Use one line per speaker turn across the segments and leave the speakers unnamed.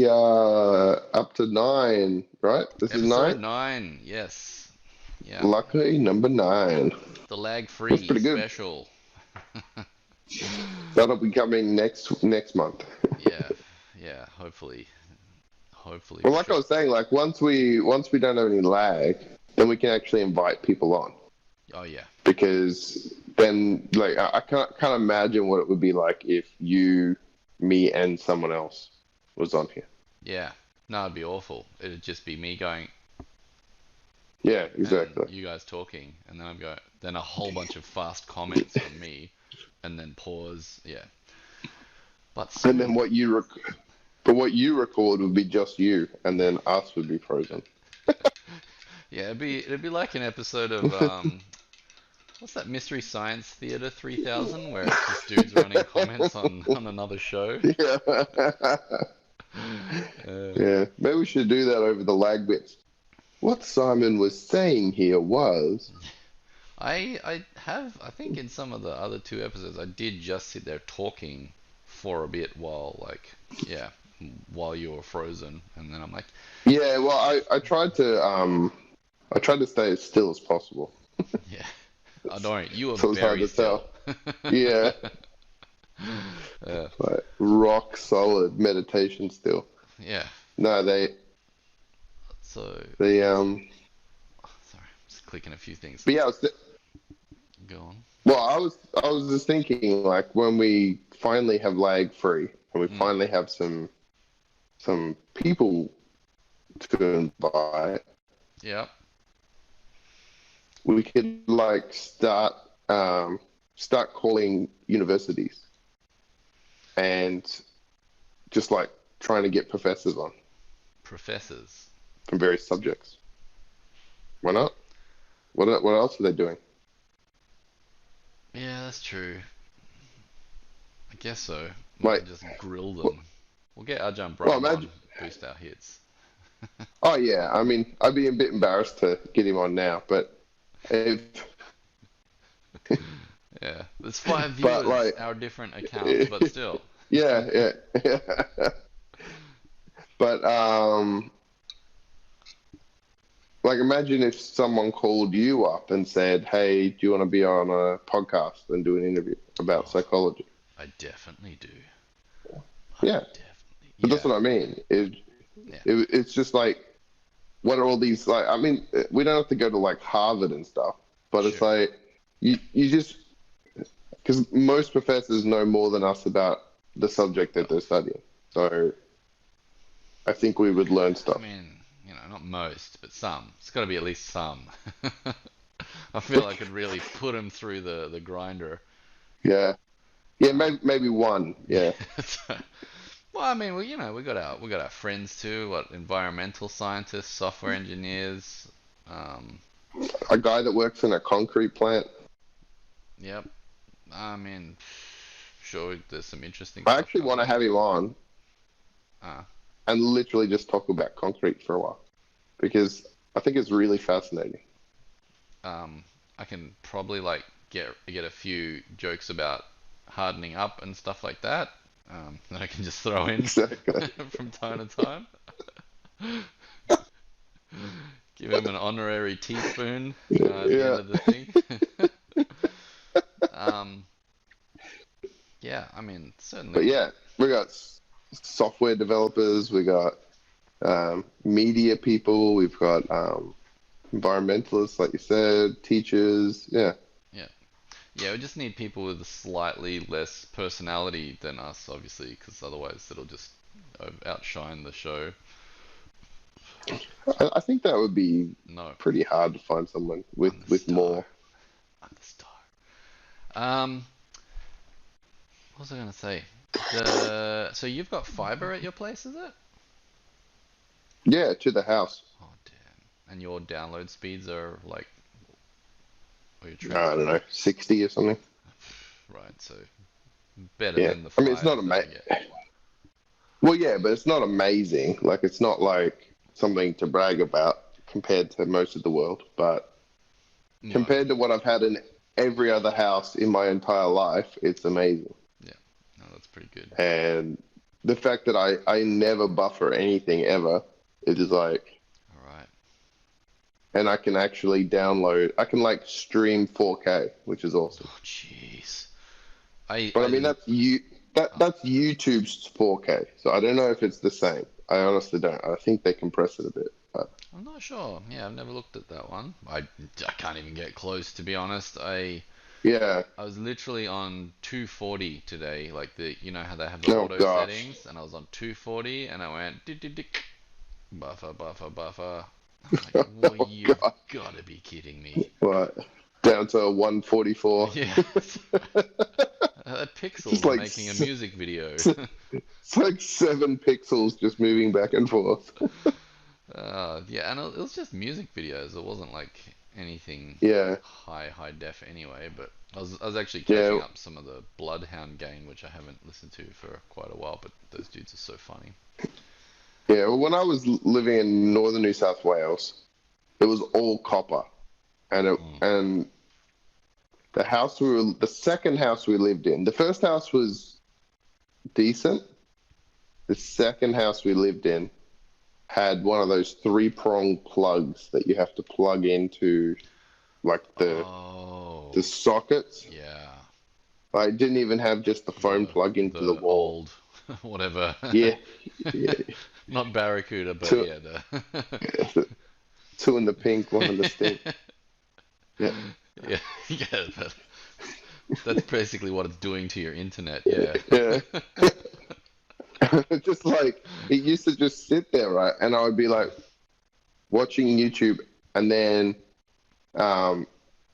We are up to 9, right? This is
Episode
9.
9, yes. Yeah.
Luckily, number 9.
The
That's
lag-free
pretty good.
special.
That'll be coming next month.
Yeah, yeah, hopefully. Hopefully
Well,
for
like I
sure.
was saying, like once we don't have any lag, then we can actually invite people on.
Oh yeah.
Because then, like, I can't imagine what it would be like if you, me, and someone else was on here.
Yeah. No, it'd be awful. It'd just be me going
Yeah,
and
exactly.
you guys talking, and then a whole bunch of fast comments from me, and then pause. Yeah. But
And then
soon,
what you record would be just you, and then us would be frozen.
yeah, it'd be like an episode of what's that Mystery Science Theater 3000 where it's just dudes running comments on another show.
Yeah.
Uh,
Yeah. Maybe we should do that over the lag bits. What Simon was saying here was,
I think in some of the other two episodes I did just sit there talking for a bit while yeah, while you were frozen, and then I'm like,
yeah. Well, I tried to stay as still as possible,
yeah, I don't. You were
so it's hard
very
to
still.
tell. Yeah,
uh,
like rock solid meditation still.
yeah.
No, they
So
they
sorry, just clicking a few things.
But yeah,
Go on.
well, I was just thinking, like, when we finally have lag free and we
Mm,
finally have some people to invite,
yeah.
we could like start calling universities and just like trying to get professors on
Professors.
from various subjects. Why not? What else are they doing?
Yeah, that's true. I guess so. We
Like,
can just grill
well,
them. We'll get Ajahn
well,
Brahm
imagine.
on, boost our hits.
Oh yeah, I mean, I'd be a bit embarrassed to get him on now, but if,
Yeah, there's 5 viewers,
like,
our different accounts, but still.
yeah, yeah, yeah. But like, imagine if someone called you up and said, "Hey, do you want to be on a podcast and do an interview about
Oh,
psychology?"
I definitely do. I
Yeah,
definitely.
but that's
Yeah,
what I mean.
yeah,
It's just like, what are all these, like? I mean, we don't have to go to like Harvard and stuff, but it's
sure.
like you just, because most professors know more than us about the subject that
Well,
they're studying. So I think we would learn
I
stuff.
mean, not most, but some. It's got to be at least some. I feel I could really put him through the grinder.
Yeah, yeah,
Um,
maybe one.
yeah.
Yeah,
Well, I mean, we got our friends too. What environmental scientists, software engineers. Um,
a guy that works in a concrete plant.
yep. I mean, sure, there's some interesting
I
stuff
actually want to
happening.
have him on
Uh,
and literally just talk about concrete for a while because I think it's really fascinating.
um, I can probably like get a few jokes about hardening up and stuff like that. That I can just throw in
Exactly.
from time to time. Give him an honorary teaspoon at the end
Yeah.
of the thing. um, yeah, I mean,
But
certainly.
yeah, we got software developers, we got media people, we've got environmentalists, like you said, teachers. Yeah.
Yeah. Yeah, we just need people with a slightly less personality than us, obviously, because otherwise it'll just outshine the show.
I think that would be
No,
pretty hard to find someone
I'm the
with
star.
more.
I'm the star. Um, what was I gonna say? So you've got fiber at your place, is it?
Yeah, to the house.
Oh damn! And your download speeds are like, or your
I don't
transfer,
know, 60 or something.
right? So better
Yeah.
than the
I mean, it's not
five that I get.
well, yeah, but it's not amazing. Like, it's not like something to brag about compared to most of the world. But
No,
compared to what I've had in every other house in my entire life, it's amazing.
yeah, no, that's pretty good.
And the fact that I never buffer anything ever, it is like,
All right.
and I can actually download, I can like stream 4K, which is awesome.
Oh, jeez.
But I mean, that's YouTube's 4K, so I don't know if it's the same. I honestly don't. I think they compress it a bit, but
I'm not sure. Yeah, I've never looked at that one. I can't even get close, to be honest.
yeah.
I was literally on 240 today, like you know how they have the
Oh
auto
gosh.
settings, and I was on 240, and I went buffer, buffer, buffer. I'm like, well,
Oh
you've
god.
got to be kidding me.
What? Down to 144.
Yeah, that
Just
Pixel's
like
making a music video.
it's like 7 pixels just moving back and forth.
Yeah, and it was just music videos. It wasn't like anything
Yeah.
high def anyway. But I was actually
Yeah.
catching up some of the Bloodhound gang, which I haven't listened to for quite a while. But those dudes are so funny.
Yeah. Well, when I was living in northern New South Wales, it was all copper,
Mm.
and the second house we lived in, the first house was decent. The second house we lived in had one of those 3-prong plugs that you have to plug into like the
Oh,
sockets.
yeah,
I didn't even have just the phone
the
plug into the
the
wall.
old whatever,
Yeah, yeah.
not Barracuda, but
Two,
yeah, the
two in the pink, one in the stink. Yeah,
yeah, yeah. That's basically what it's doing to your internet. Yeah.
yeah. Just like it used to just sit there, right? And I would be like watching YouTube, and then um,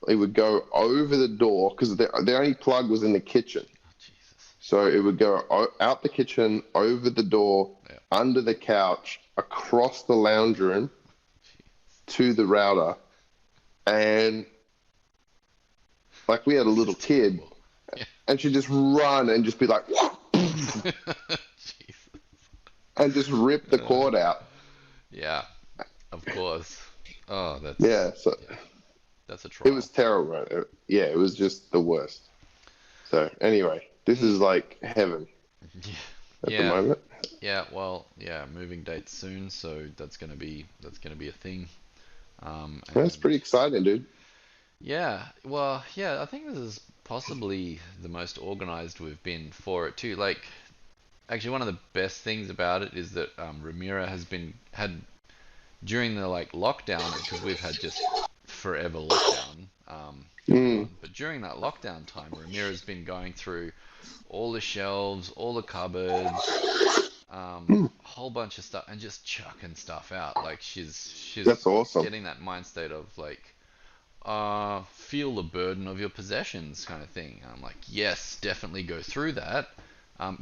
it would go over the door because the only plug was in the kitchen.
Oh, Jesus.
So it would go out the kitchen, over the door,
Yeah.
under the couch, across the lounge room
Jeez.
to the router, and like we had a
This
little
is
kid,
terrible. Yeah.
and she'd just run and just be like,
Jesus.
and just rip the
Uh,
cord out.
yeah, of course. Oh,
Yeah, so
yeah, that's a
it was
trial.
terrible. Right? Yeah, it was just the worst. So anyway, this
Mm,
is like heaven
yeah,
at the
yeah,
moment.
yeah. Well, yeah, moving date soon, so that's gonna be a thing.
That's
And
pretty exciting, dude.
yeah, well, yeah, I think this is possibly the most organized we've been for it too. Like, actually, one of the best things about it is that Ramira has been had during the like lockdown, because we've had just forever lockdown going
Mm.
on. But during that lockdown time, Ramira's been going through all the shelves, all the cupboards, a whole bunch of stuff, and just chucking stuff out. Like she's
That's awesome.
getting that mind state of like, feel the burden of your possessions kind of thing. And I'm like, yes, definitely go through that.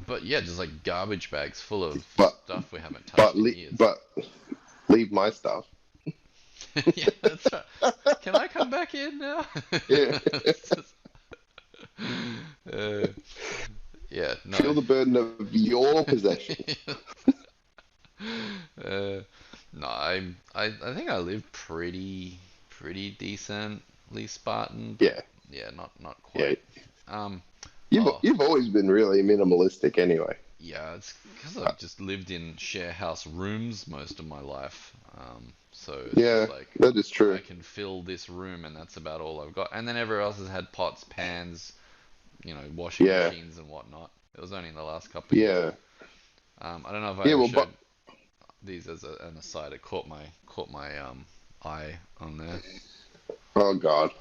But yeah, just like garbage bags full of
But
stuff we haven't
but
touched in years.
but leave my stuff.
Yeah, that's right. Can I come back in now?
Yeah.
It's just- uh, yeah,
Feel
no.
the burden of your possessions.
uh, no, I think I live pretty decently Spartan, but
Yeah,
yeah, not
yeah.
quite. Um,
You've
oh,
you've always been really minimalistic anyway.
yeah, it's because
Uh,
I've just lived in share house rooms most of my life. So it's
yeah,
just like
that is
I
true.
can fill this room, and that's about all I've got. And then everywhere else has had pots, pans, washing
Yeah,
machines and whatnot. It was only in the last couple of years.
yeah,
I don't know if I
yeah.
ever
Well,
showed these as an aside. It caught my eye on there.
oh god,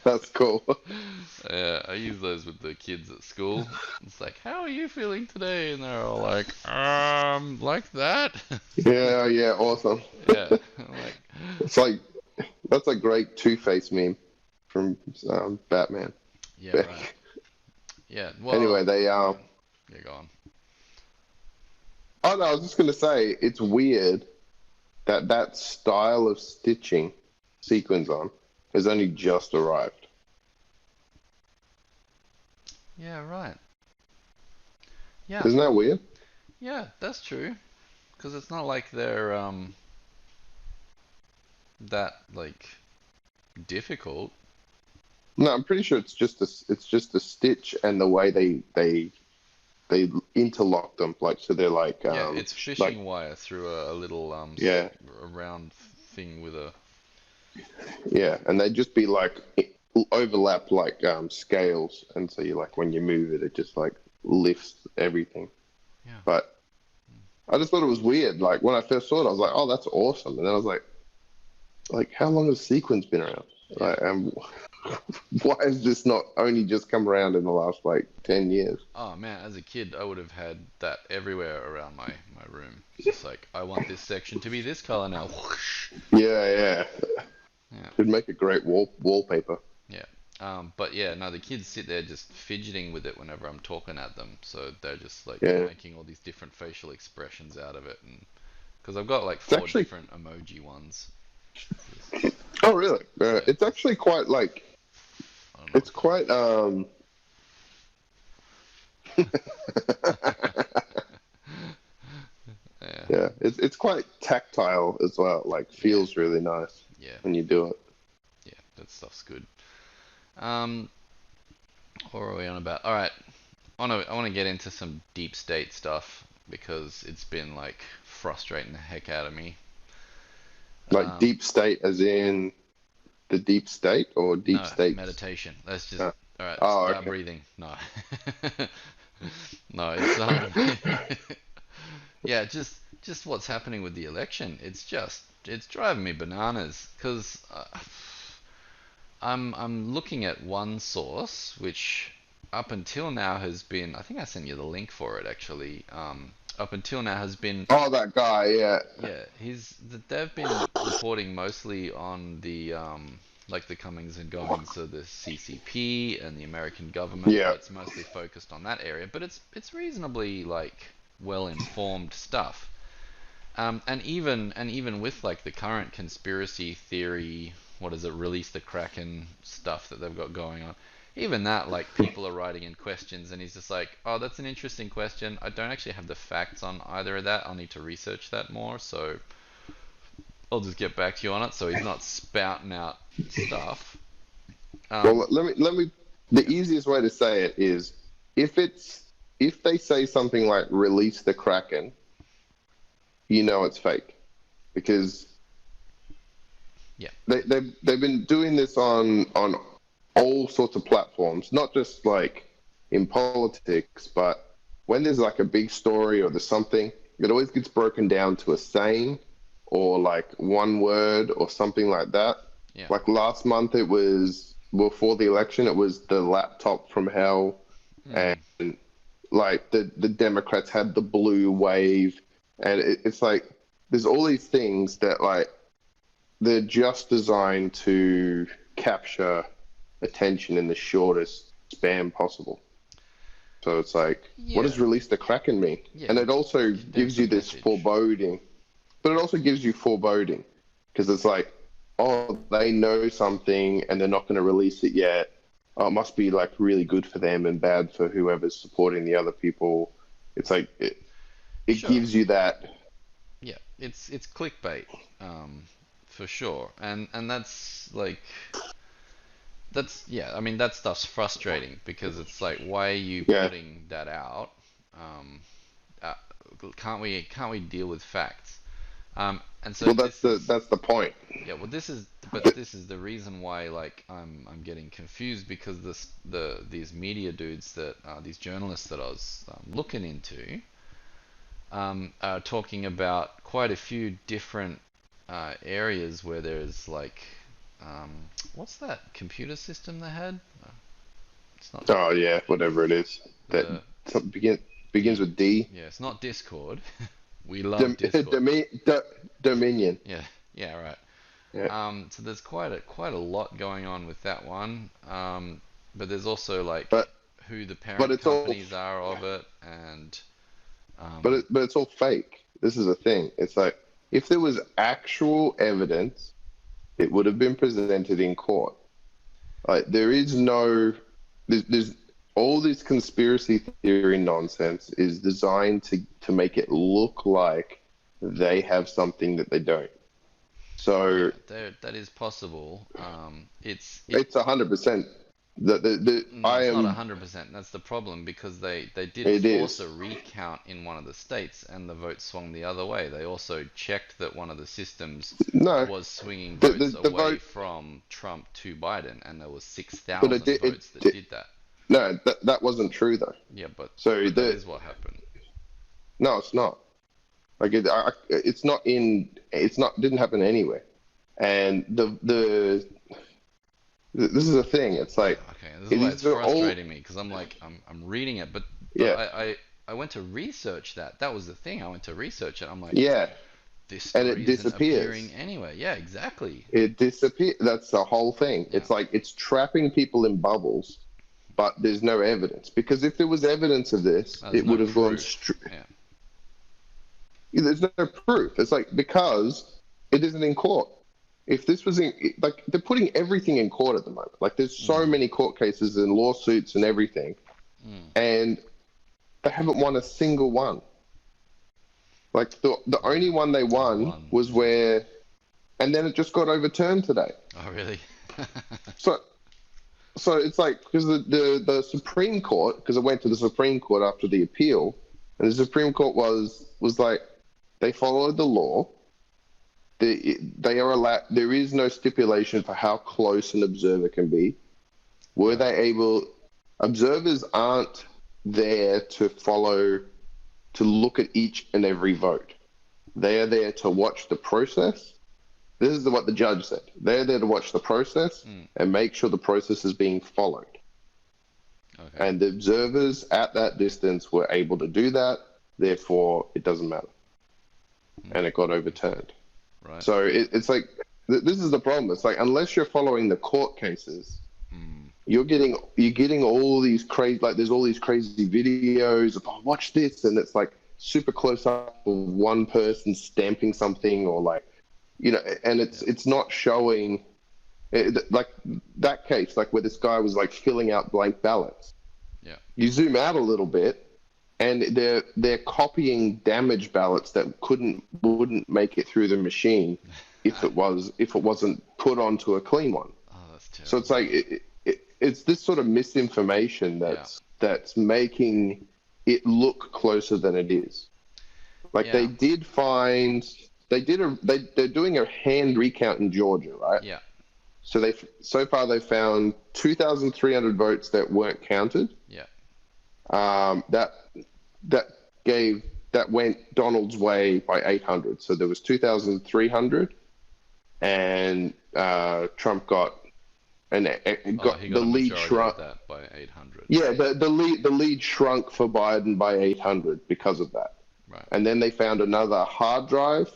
that's cool.
Yeah, I use those with the kids at school. It's like, how are you feeling today? And they're all like that.
Yeah, yeah, awesome.
Yeah, I'm like,
It's like that's a great Two-Face meme from Batman.
yeah, right. Yeah,
Anyway,
well,
they
yeah, yeah, go on.
Oh no, I was just gonna say it's weird that that style of stitching sequins on has only just arrived.
Yeah, right. Yeah,
Isn't that weird?
yeah, that's true. Because it's not like they're that like difficult.
No, I'm pretty sure it's just a stitch and the way they interlock them, like so they're
Yeah, it's
like
fishing wire through a little
yeah,
a round thing with a
yeah, and they just be like overlap like scales, and so you like when you move it, it just like lifts everything.
yeah.
But I just thought it was weird. Like when I first saw it, I was like, "Oh, that's awesome," and then I was like, how long has sequins been around?
Yeah.
Like, why has this not only just come around in the last like 10 years?
Oh man, as a kid, I would have had that everywhere around my room. Just like, I want this section to be this color now. Whoosh.
Yeah, yeah,
Yeah,
it'd make a great wallpaper.
yeah. But yeah, no, the kids sit there just fidgeting with it whenever I'm talking at them. So they're just like
Yeah,
making all these different facial expressions out of it, and because I've got like
it's
four
actually.
different emoji ones. Just,
Oh, really?
yeah,
It's
just
actually quite like
I don't know.
it's quite
Yeah,
yeah, it's quite tactile as well. Like
yeah,
feels really nice
yeah,
when you do it.
yeah. That stuff's good. Um, what are we on about? All right, I want to get into some deep state stuff because it's been like frustrating the heck out of me.
Like
Um,
deep state, as in the deep state, or deep
no,
states.
meditation. Let's just
Uh,
all right.
oh,
Start
okay.
breathing. No, no. It's yeah. Just what's happening with the election. It's driving me bananas because I'm looking at one source which up until now has been. I think I sent you the link for it actually. Up until now has been.
Oh, that guy. Yeah,
Yeah, they've been reporting mostly on the like the comings and goings of the CCP and the American government.
yeah,
It's mostly focused on that area, but it's reasonably like well informed stuff. And even with like the current conspiracy theory, what is it, release the Kraken stuff that they've got going on. Even that, like people are writing in questions, and he's just like, "Oh, that's an interesting question. I don't actually have the facts on either of that. I'll need to research that more. So I'll just get back to you on it." So he's not spouting out stuff.
Well,
Um,
let me. The
yeah,
easiest way to say it is if it's if they say something like "release the Kraken," you know it's fake because
yeah,
they've been doing this on all sorts of platforms, not just like in politics, but when there's like a big story or there's something, it always gets broken down to a saying or like one word or something like that.
yeah.
Like last month, it was before the election, it was the laptop from hell, and
Hmm.
like the Democrats had the blue wave, and it's like there's all these things that like they're just designed to capture attention in the shortest span possible. So it's like, what
Yeah,
does release the Kraken mean?
yeah.
And it also
Condense
gives
the
you this
message.
foreboding, but it also gives you foreboding because it's like, oh, they know something and they're not going to release it yet. Oh, it must be like really good for them and bad for whoever's supporting the other people. It's like it
Sure.
gives you that.
Yeah, it's clickbait, um, for sure, and that's like that's yeah. I mean that stuff's frustrating because it's like, why are you
Yeah.
putting that out? Um, uh, can't we deal with facts? And so
Well, that's
this is
the point.
yeah. Well, this is the reason why like I'm getting confused because these media dudes that these journalists that I was looking into are talking about quite a few different areas where there's like, um, what's that computer system they had? It's not
Oh yeah, whatever it is. That
the
begins with D.
yeah, it's not Discord. We love
Dom,
Discord.
Dominion.
Yeah, yeah, right.
Yeah.
So there's quite a lot going on with that one. But there's also like
But
who the
but
parent
it's all
companies are of it, and
but it's all fake. This is the thing. It's like if there was actual evidence, it would have been presented in court. Like there is no there's all this conspiracy theory nonsense is designed to make it look like they have something that they don't.
yeah,
So
that is possible. It's it
it's 100%.
No,
I
it's not
am.
100%. That's the problem because they did
It
force a
is.
recount in one of the states and the vote swung the other way. They also checked that one of the systems
No,
was swinging votes
the
away
vote,
from Trump to Biden, and there was
but
6,000 votes that
did.
did that.
No, that wasn't true though.
Yeah, but
So
that is what happened.
no, it's not. Like it's not in. It's not. Didn't happen anywhere. And this is the thing. It's like
Okay, this is
it
why
is
it's
the all.
frustrating me because I'm like I'm reading it, but
Yeah,
I went to research that. That was the thing. I went to research it. I'm like,
yeah,
this
and it
story isn't appearing
disappears.
anywhere. Yeah, exactly.
It disappears. That's the whole thing.
Yeah.
It's like it's trapping people in bubbles, but there's no evidence. Because if there was evidence of this,
There's
it
no
would have gone
proof.
straight.
Yeah.
There's no proof. It's like because it isn't in court. If this was in, like, they're putting everything in court at the moment. Like, there's so
Mm.
many court cases and lawsuits and everything,
Mm.
and they haven't won a single one. Like, the only
Yeah.
one they
There's
won
one.
was where, and then it just got overturned today.
Oh, really?
So, so it's like because the Supreme Court, because it went to the Supreme Court after the appeal, and the Supreme Court was like they followed the law. They are allowed. There is no stipulation for how close an observer can be. Were
Right.
they able? Observers aren't there to follow, to look at each and every vote. They are there to watch the process. This is what the judge said. They're there to watch the process
Mm.
and make sure the process is being followed.
Okay.
And the observers at that distance were able to do that. Therefore, it doesn't matter.
Mm.
And it got overturned.
Right.
So it's like this is the problem. It's like unless you're following the court cases,
Mm.
you're getting all these crazy, like there's all these crazy videos of, oh, watch this, and it's like super close up of one person stamping something or like, and it's not showing like that case, like where this guy was like filling out blank ballots.
Yeah.
You zoom out a little bit, and they're copying damaged ballots that wouldn't make it through the machine if it wasn't put onto a clean one.
Oh, that's
So it's
terrible.
like it's this sort of misinformation
Yeah.
that's making it look closer than it is. Like
Yeah.
they're doing a hand recount in Georgia, right?
Yeah.
So so far they found 2,300 votes that weren't counted.
Yeah.
That that gave that went Donald's way by 800. So there was 2,300, and Trump got
Oh, he
the
got a
lead
majority
shrunk.
of that by 800.
Yeah, the lead shrunk for Biden by 800 because of that.
Right.
And then they found another hard drive,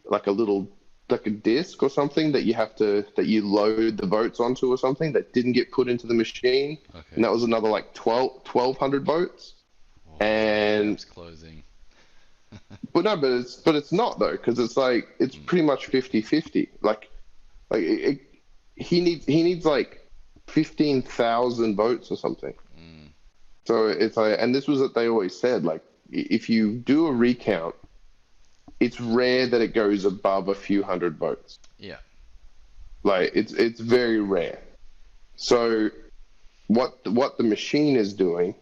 like a disk or something that you load the votes onto or something that didn't get put into the machine,
Okay.
and that was another like 1,200 votes.
Oh,
And
gap's closing.
but no, but it's not though, because it's like it's pretty much 50-50. He needs like 15,000 votes or something.
Mm.
So it's like, and this was what they always said, like if you do a recount, it's rare that it goes above a few hundred votes.
Yeah.
Like it's very rare. So what the machine is doing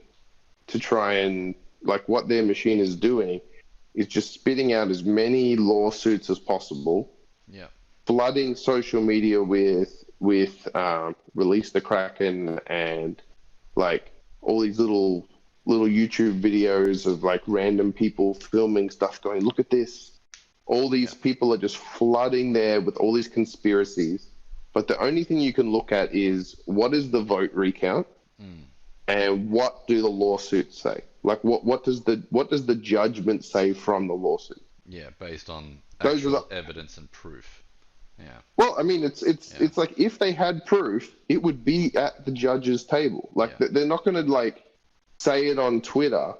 to try and like what their machine is doing is just spitting out as many lawsuits as possible,
Yeah.
flooding social media with release the Kraken and like all these little YouTube videos of like random people filming stuff going, look at this. All these people are just flooding there with all these conspiracies. But the only thing you can look at is what is the vote recount and what do the lawsuits say? Like what does the judgment say from the lawsuit?
Yeah, based on
Those are
actual
the
evidence and proof. Yeah.
Well, I mean, it's like if they had proof, it would be at the judge's table. Like
Yeah.
they're not going to like say it on Twitter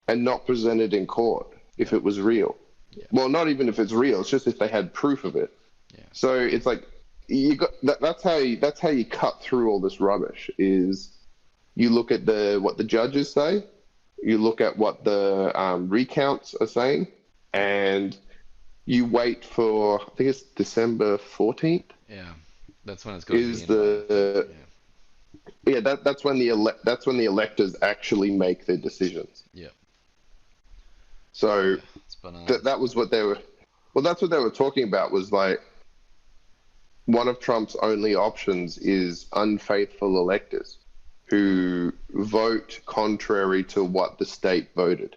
and not present it in court if it was real.
Yeah.
Well, not even if it's real. It's just if they had proof of it.
Yeah.
So it's like you got that's how you cut through all this rubbish. Is you look at what the judges say, you look at what the recounts are saying, and you wait for, I think it's December 14th.
Yeah. That's when it's going to
Is
be in.
the yeah, that's when the electors actually make their decisions.
Yeah.
So
Yeah. It's bananas.
that was what they were. Well, that's what they were talking about. Was like one of Trump's only options is unfaithful electors who vote contrary to what the state voted.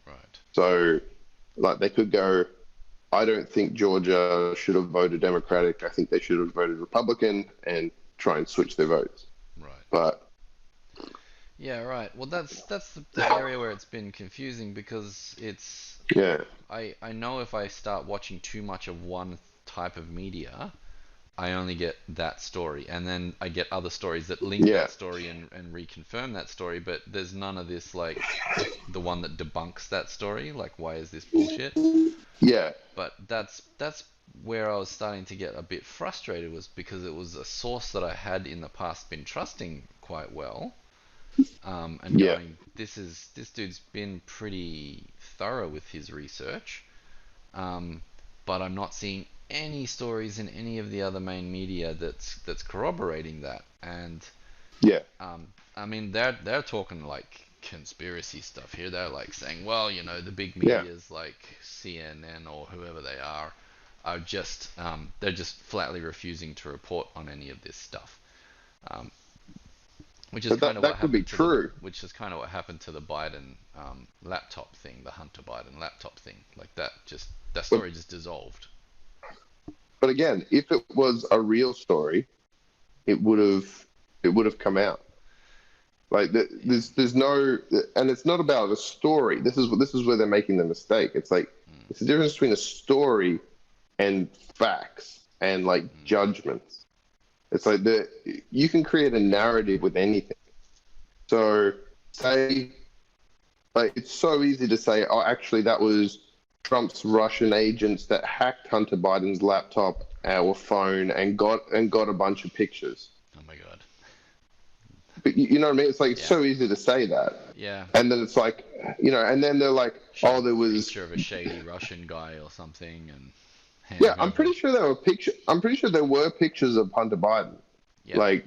Right.
So, like, they could go, I don't think Georgia should have voted Democratic. I think they should have voted Republican and try and switch their votes.
Right.
But
Yeah, right. Well, that's the area where it's been confusing because it's
yeah,
I know if I start watching too much of one type of media, I only get that story, and then I get other stories that link
yeah,
that story and reconfirm that story, but there's none of this like the one that debunks that story, like why is this bullshit?
yeah,
But that's where I was starting to get a bit frustrated was because it was a source that I had in the past been trusting quite well, and
yeah.
going, this dude's been pretty thorough with his research, but I'm not seeing any stories in any of the other main media that's corroborating that. And
Yeah.
I mean, they're talking like conspiracy stuff here. They're like saying, well, you know, the big
Yeah.
medias like CNN or whoever they are just they're just flatly refusing to report on any of this stuff. Um, which is
But
kind
that
of what
that could be
happened to the
true.
which is kind of what happened to the Biden laptop thing, the Hunter Biden laptop thing. Like that
But
story just dissolved.
but again, if it was a real story, it would have come out. Like
Yeah.
there's no, and it's not about a story. This is where they're making the mistake. It's like
Mm,
it's the difference between a story and facts and like
mm,
judgments. It's like you can create a narrative with anything. So say like it's so easy to say, oh, actually that was Trump's Russian agents that hacked Hunter Biden's laptop or phone and got a bunch of pictures.
oh my God.
But you know what I mean? It's like it's
Yeah.
so easy to say that,
Yeah.
and then it's like, and then they're like,
Show
oh, there
a
was,
picture of a shady Russian guy or something and hand
yeah,
him over.
I'm pretty sure there were pictures of Hunter Biden,
Yep.
like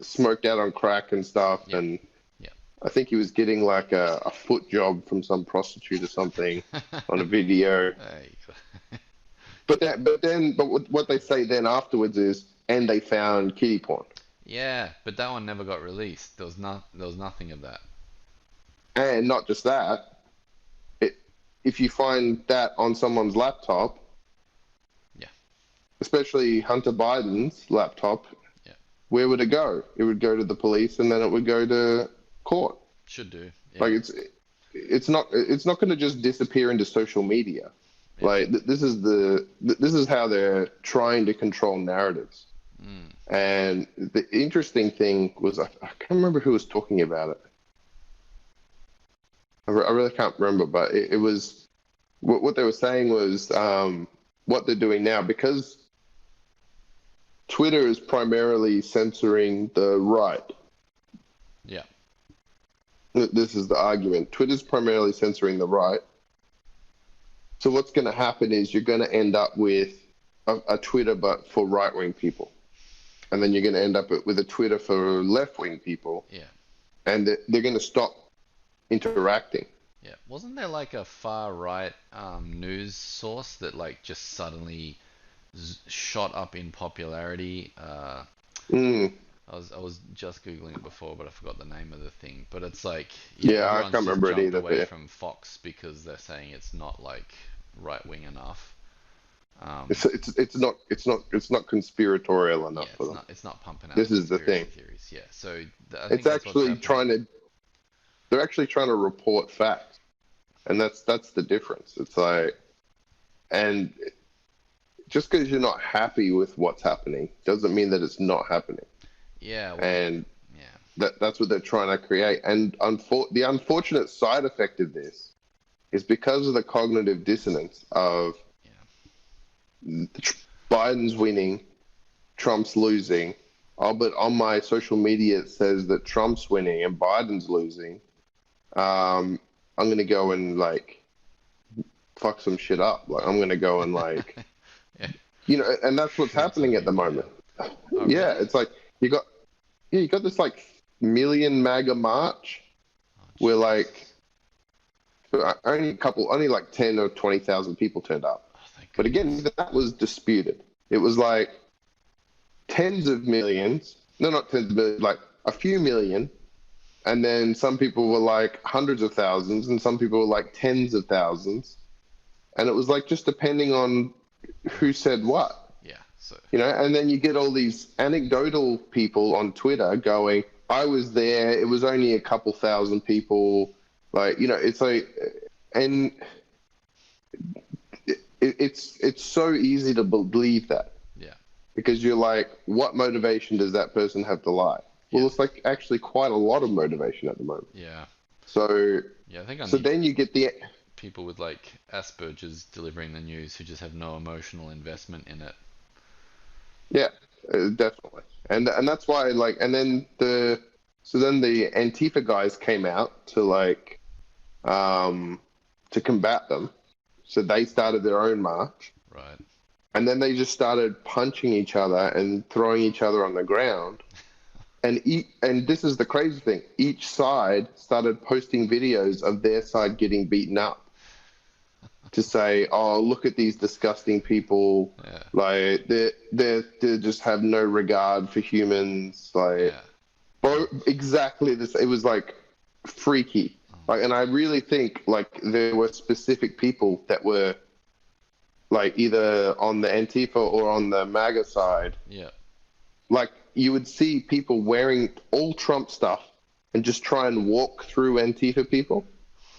smoked out on crack and stuff,
Yep.
and
Yep.
I think he was getting like a foot job from some prostitute or something on a video.
Hey.
But what they say then afterwards is, and they found kitty porn.
Yeah, but that one never got released. There was nothing of that.
And not just that, if you find that on someone's laptop,
Yeah.
especially Hunter Biden's laptop,
Yeah.
where would it go? It would go to the police, and then it would go to court.
Should do. Yeah.
Like it's not going to just disappear into social media.
Yeah.
Like this is how they're trying to control narratives.
Mm.
And the interesting thing was I can't remember who was talking about it. I really can't remember, but it was what they were saying was what they're doing now because Twitter is primarily censoring the right.
Yeah.
This is the argument. Twitter's primarily censoring the right. So what's going to happen is you're going to end up with a Twitter, but for right-wing people. And then you're going to end up with a Twitter for left-wing people.
Yeah.
And they're going to stop interacting.
Yeah. Wasn't there like a far right news source that like just suddenly shot up in popularity?
Mm.
I was just googling it before, but I forgot the name of the thing. But it's like,
Yeah, I
everyone's
can't
just
remember it
jumped
either.
away
But
from Fox because they're saying it's not like right wing enough.
it's not conspiratorial enough
Yeah,
for them.
it's not pumping out
This is the
conspiracy
thing.
theories. Yeah, so I
It's
think that's what's
actually
happening.
they're actually trying to report facts, and that's the difference. It's like, and just because you're not happy with what's happening doesn't mean that it's not happening.
Yeah, well,
And
yeah,
that's what they're trying to create. And the unfortunate side effect of this is because of the cognitive dissonance of
yeah,
Biden's winning, Trump's losing. Oh, but on my social media it says that Trump's winning and Biden's losing. I'm gonna go and like fuck some shit up. Like I'm gonna go and like,
yeah.
and that's what's
Shoot
happening at the
something
moment.
down. Oh,
Yeah,
really?
it's like you got yeah, you got this like million MAGA march
Oh,
where
Jesus.
like only like 10 or 20,000 people turned up.
Oh, thank
But again,
goodness.
even that was disputed. It was like tens of millions, no, not tens of millions, like a few million. And then some people were like hundreds of thousands, and some people were like tens of thousands. And it was like just depending on who said what,
Yeah. So.
And then you get all these anecdotal people on Twitter going, I was there, it was only a couple thousand people. Like, it's like, and it's so easy to believe that
Yeah.
because you're like, what motivation does that person have to lie? Well,
Yeah.
it's like actually quite a lot of motivation at the moment.
Yeah.
So,
Yeah. I think I
so
need
then you get the,
people with like Asperger's delivering the news who just have no emotional investment in it.
yeah, definitely, and that's why like, and then the Antifa guys came out to like, to combat them. So they started their own march,
Right.
and then they just started punching each other and throwing each other on the ground. And this is the crazy thing. Each side started posting videos of their side getting beaten up to say, "Oh, look at these disgusting people!
Yeah.
Like they just have no regard for humans." Like,
Yeah.
exactly this. It was like freaky.
Oh my
Like, and I
God.
really think like there were specific people that were like either on the Antifa or on the MAGA side.
Yeah.
Like you would see people wearing all Trump stuff and just try and walk through Antifa people,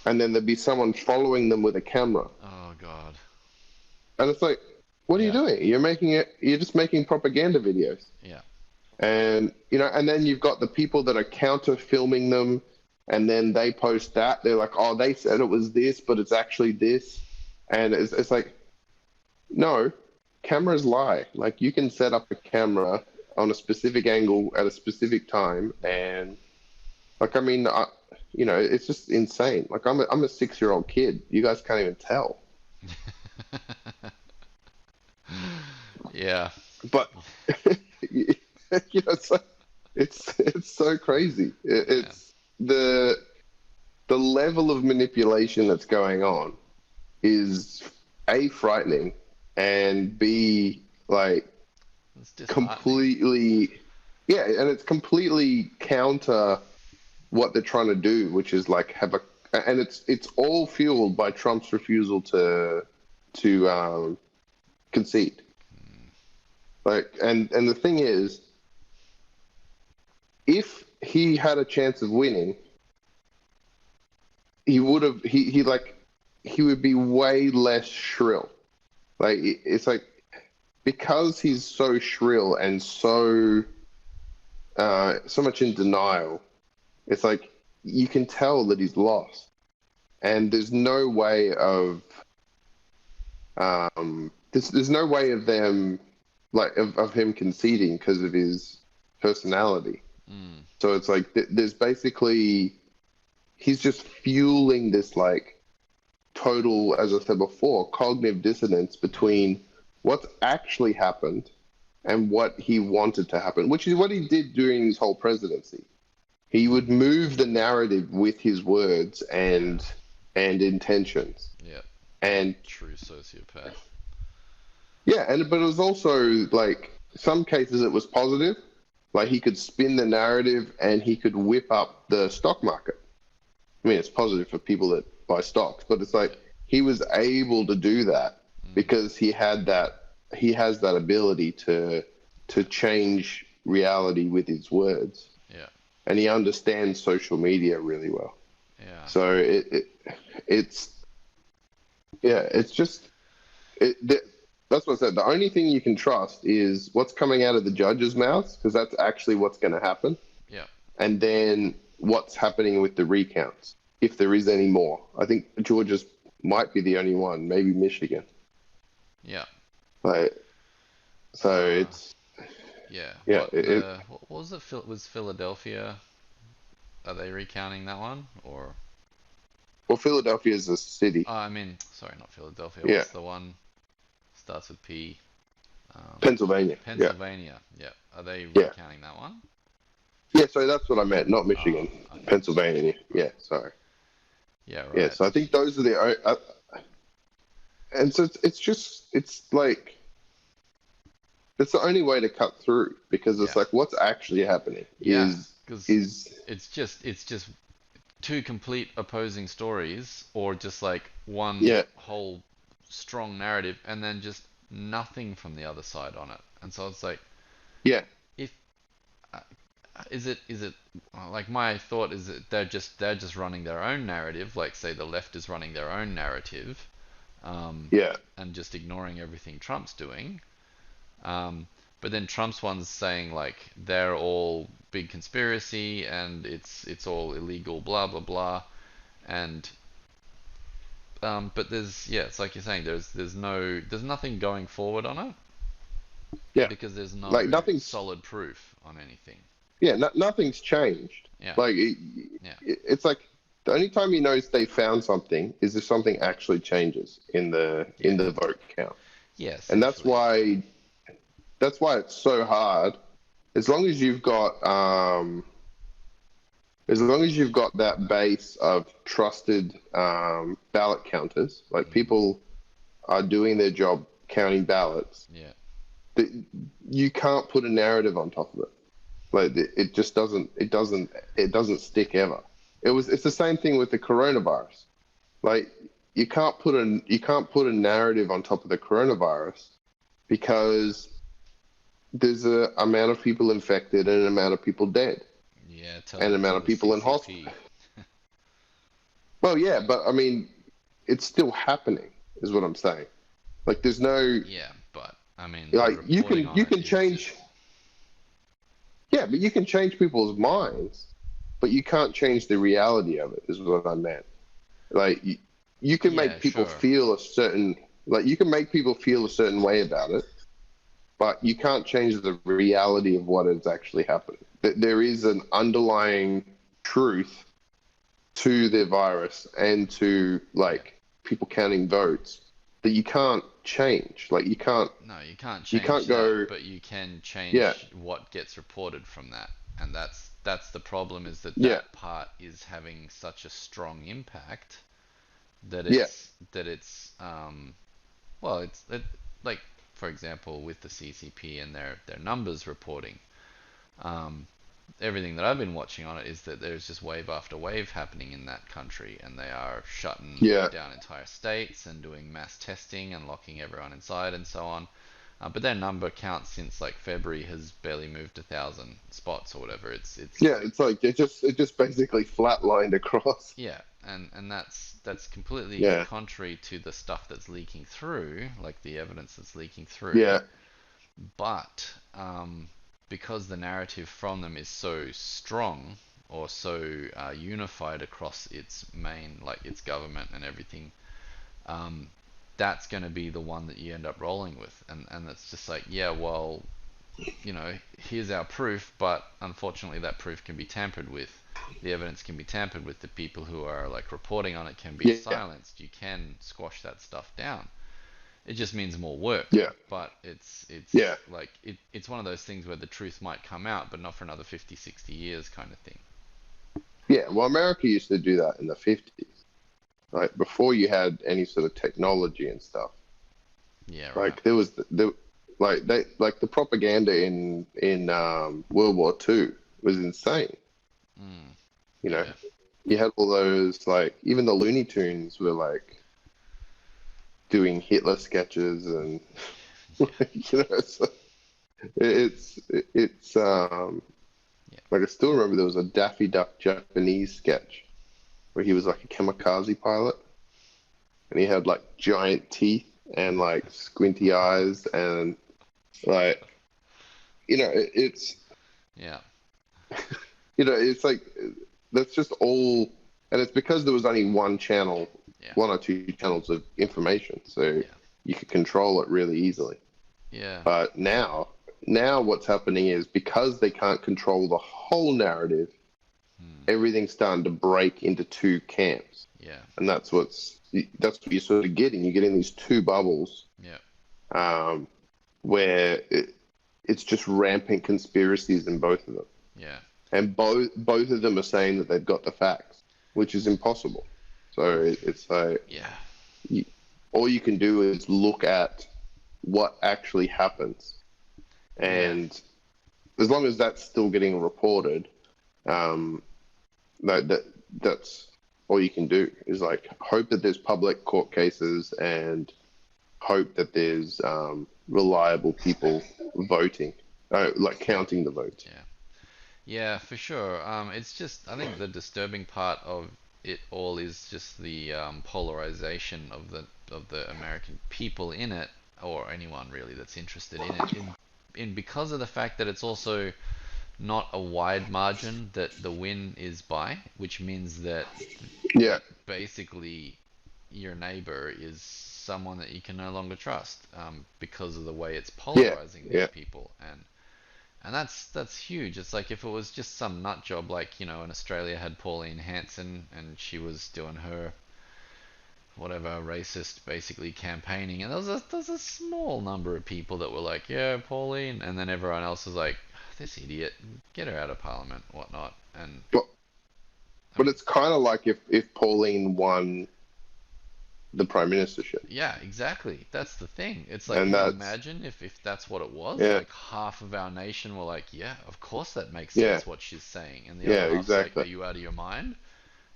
and then there'd be someone following them with a camera,
Oh God.
and it's like, what are you
Yeah.
doing? You're just making propaganda videos,
Yeah.
and and then you've got the people that are counter filming them, and then they post that they're like, oh, they said it was this, but it's actually this, and it's like, no, cameras lie. Like you can set up a camera on a specific angle at a specific time,
Yeah.
and like I mean, it's just insane. Like I'm a 6-year-old kid. You guys can't even tell.
Yeah.
But it's like, it's so crazy.
Yeah.
It's the level of manipulation that's going on is A, frightening, and B, like
It's disheartening.
completely, yeah, and it's completely counter what they're trying to do, which is like and it's all fueled by Trump's refusal to concede. Like, and the thing is, if he had a chance of winning, he would have he would be way less shrill. Like it's like because he's so shrill and so much in denial. It's like you can tell that he's lost, and there's no way of there's no way of them like of him conceding because of his personality.
Mm.
So it's like there's basically he's just fueling this like total, as I said before, cognitive dissonance
Yeah.
between what's actually happened and what he wanted to happen, which is what he did during his whole presidency. He would move the narrative with his words
Yeah.
and intentions.
Yeah.
And
True sociopath.
yeah, and but it was also like some cases it was positive. Like he could spin the narrative and he could whip up the stock market. I mean, it's positive for people that buy stocks, but it's
Yeah.
like he was able to do that
Mm.
because he has that ability to change reality with his words,
Yeah.
and he understands social media really well.
Yeah.
So it's yeah, it's just that's what I said. The only thing you can trust is what's coming out of the judges' mouths because that's actually what's going to happen,
Yeah.
and then what's happening with the recounts, if there is any more. I think Georgia's might be the only one, maybe Michigan.
Yeah.
Like, so
Uh.
it's
Yeah.
yeah,
What was it? Was Philadelphia? Are they recounting that one or?
well, Philadelphia is a city.
Oh, I mean, sorry, not Philadelphia.
Yeah,
What's the one? Starts with P. Um,
Pennsylvania. Yeah,
Pennsylvania. Yeah. Are they
yeah.
recounting that one?
Yeah, so that's what I meant, not
Oh,
Michigan,
okay.
Pennsylvania.
Right.
Yeah, sorry.
Yeah,
Yeah,
right.
so I think those are and so it's just it's like it's the only way to cut through because it's
Yeah.
like what's actually happening
Yeah, because
is
it's just two complete opposing stories, or just like one
yeah,
whole strong narrative, and then just nothing from the other side on it. And so it's like,
yeah,
if uh, is it like, my thought is that they're just running their own narrative, like say the left is running their own narrative, um,
yeah,
and just ignoring everything Trump's doing. Um, but then Trump's one's saying like they're all big conspiracy and it's all illegal, blah blah blah. And but it's like you're saying, there's nothing going forward on it
yeah.
because there's
Like
no
nothing's
solid proof on anything.
yeah, nothing's changed.
Yeah,
Like
yeah,
it's like the only time you know they found something is if something actually changes in
yeah,
the vote count,
yeah.
and
Essentially,
that's why it's so hard. As long as you've got as long as you've got that base of trusted ballot counters, like
hmm,
people are doing their job counting ballots,
yeah,
that you can't put a narrative on top of it. Like it just it doesn't stick ever. It's the same thing with the coronavirus. Like you can't put a narrative on top of the coronavirus because there's a amount of people infected and an amount of people dead
yeah. Tell
and an
it
amount
to
of
the
people in hospital.
CCP.
Well, yeah, but I mean, it's still happening, is what I'm saying. Like, there's no
Yeah, but I mean, they're
like
reporting on
you
it
can
is
change,
just
yeah, but you can change people's minds, but you can't change the reality of it, is what I meant. Like, you can
yeah,
make people
sure.
feel a certain like you can make people feel a certain way about it, but you can't change the reality of what is actually happening. There is an underlying truth to the virus and to
Yeah.
like people counting votes that you can't change. Like
No, you can't
you
change
can't
that,
go,
but you can
yeah,
change what gets reported from that. And that's the problem, is that
yeah,
that part is having such a strong impact that
yeah,
it's well, like, for example, with the CCP and their numbers reporting, um, everything that I've been watching on it is that there's just wave after wave happening in that country, and they are shutting
yeah,
down entire states and doing mass testing and locking everyone inside and so on. But their number count since like February has barely moved 1,000 spots or whatever. It's
yeah. It's like it just basically flatlined across.
Yeah, and that's completely
Yeah,
contrary to the stuff that's leaking through, like the evidence that's leaking through.
yeah,
But because the narrative from them is so strong, or so unified across its main, like its government and everything, um, that's going to be the one that you end up rolling with, and it's just like, yeah, well, here's our proof, but unfortunately that proof can be tampered with. The evidence can be tampered with. The people who are like reporting on it can be
yeah,
silenced. You can squash that stuff down. It just means more work,
yeah,
but it's
yeah,
like it's one of those things where the truth might come out, but not for another 50, 60 years kind of thing.
yeah. Well, America used to do that in the 50s, like before you had any sort of technology and stuff.
Yeah, right.
Like there was the propaganda in World War II was insane.
Mm,
You know,
yeah,
you had all those like even the Looney Tunes were like doing Hitler sketches and
yeah,
you know it's
yeah,
like I still remember there was a Daffy Duck Japanese sketch where he was like a kamikaze pilot and he had like giant teeth and like squinty eyes and like it's
yeah,
it's like that's just all and it's because there was only one channel,
yeah,
one or two channels of information so
yeah,
you could control it really easily.
yeah.
But now what's happening is because they can't control the whole narrative,
Hmm,
everything's starting to break into two camps,
yeah,
and that's what you're sort of getting. You're getting these two bubbles
yeah,
where it's just rampant conspiracies in both of them.
yeah.
and both of them are saying that they've got the facts, which is impossible. So it's like
Yeah.
you, all you can do is look at what actually happens,
Yeah.
and as long as that's still getting reported, um, that's all you can do is like hope that there's public court cases and hope that there's reliable people voting, like counting the votes.
Yeah. Yeah, for sure. It's just, I think the disturbing part of it all is just the polarization of the American people in it, or anyone really that's interested in it, in because of the fact that it's also not a wide margin that the win is by, which means that
Yeah,
basically your neighbor is someone that you can no longer trust, because of the way it's
yeah,
polarizing these
yeah,
people. And that's huge. It's like if it was just some nut job, like, in Australia had Pauline Hanson and she was doing her whatever racist basically campaigning, and there was a small number of people that were like, yeah, Pauline, and then everyone else was like, this idiot, get her out of parliament, whatnot. And
but
I mean,
it's kind of like if Pauline won the prime ministership,
yeah, exactly. That's the thing. It's like,
and
can you
that's
imagine if that's what it was?
yeah,
Like half of our nation were like, yeah, of course that makes
yeah,
sense what she's saying, and the other
yeah,
half's like, are
exactly,
you out of your mind?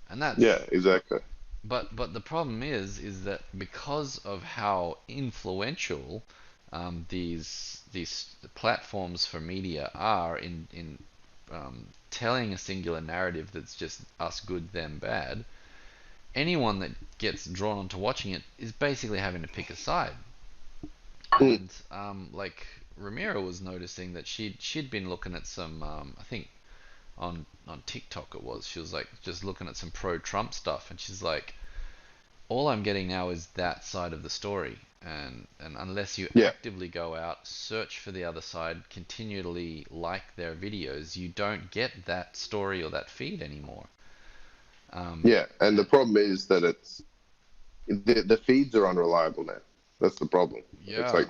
And
yeah,
that's
exactly,
but the problem is that because of how influential these platforms for media are in telling a singular narrative that's just us good, them bad, anyone that gets drawn onto watching it is basically having to pick a side.
mm,
And like Ramira was noticing that she'd been looking at some, I think on TikTok it was, she was like just looking at some pro-Trump stuff, and she's like, all I'm getting now is that side of the story, and unless you
yeah,
actively go out, search for the other side, continually like their videos, you don't get that story or that feed anymore. Um,
yeah. And the problem is that the feeds are unreliable now. That's the problem. It's
yeah,
like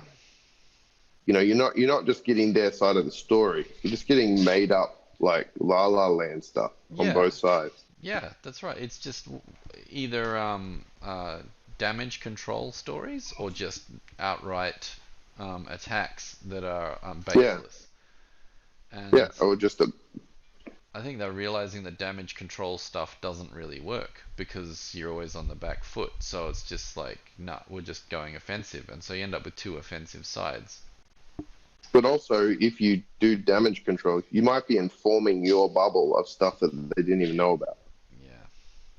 you're not just getting their side of the story. You're just getting made up like La La Land stuff on
yeah,
both sides.
yeah, that's right. It's just either damage control stories or just outright attacks that are
Yeah,
baseless.
yeah.
And
Or just a
I think they're realizing that damage control stuff doesn't really work because you're always on the back foot. So it's just like, nah, we're just going offensive. And so you end up with two offensive sides.
But also, if you do damage control, you might be informing your bubble of stuff that they didn't even know about.
Yeah,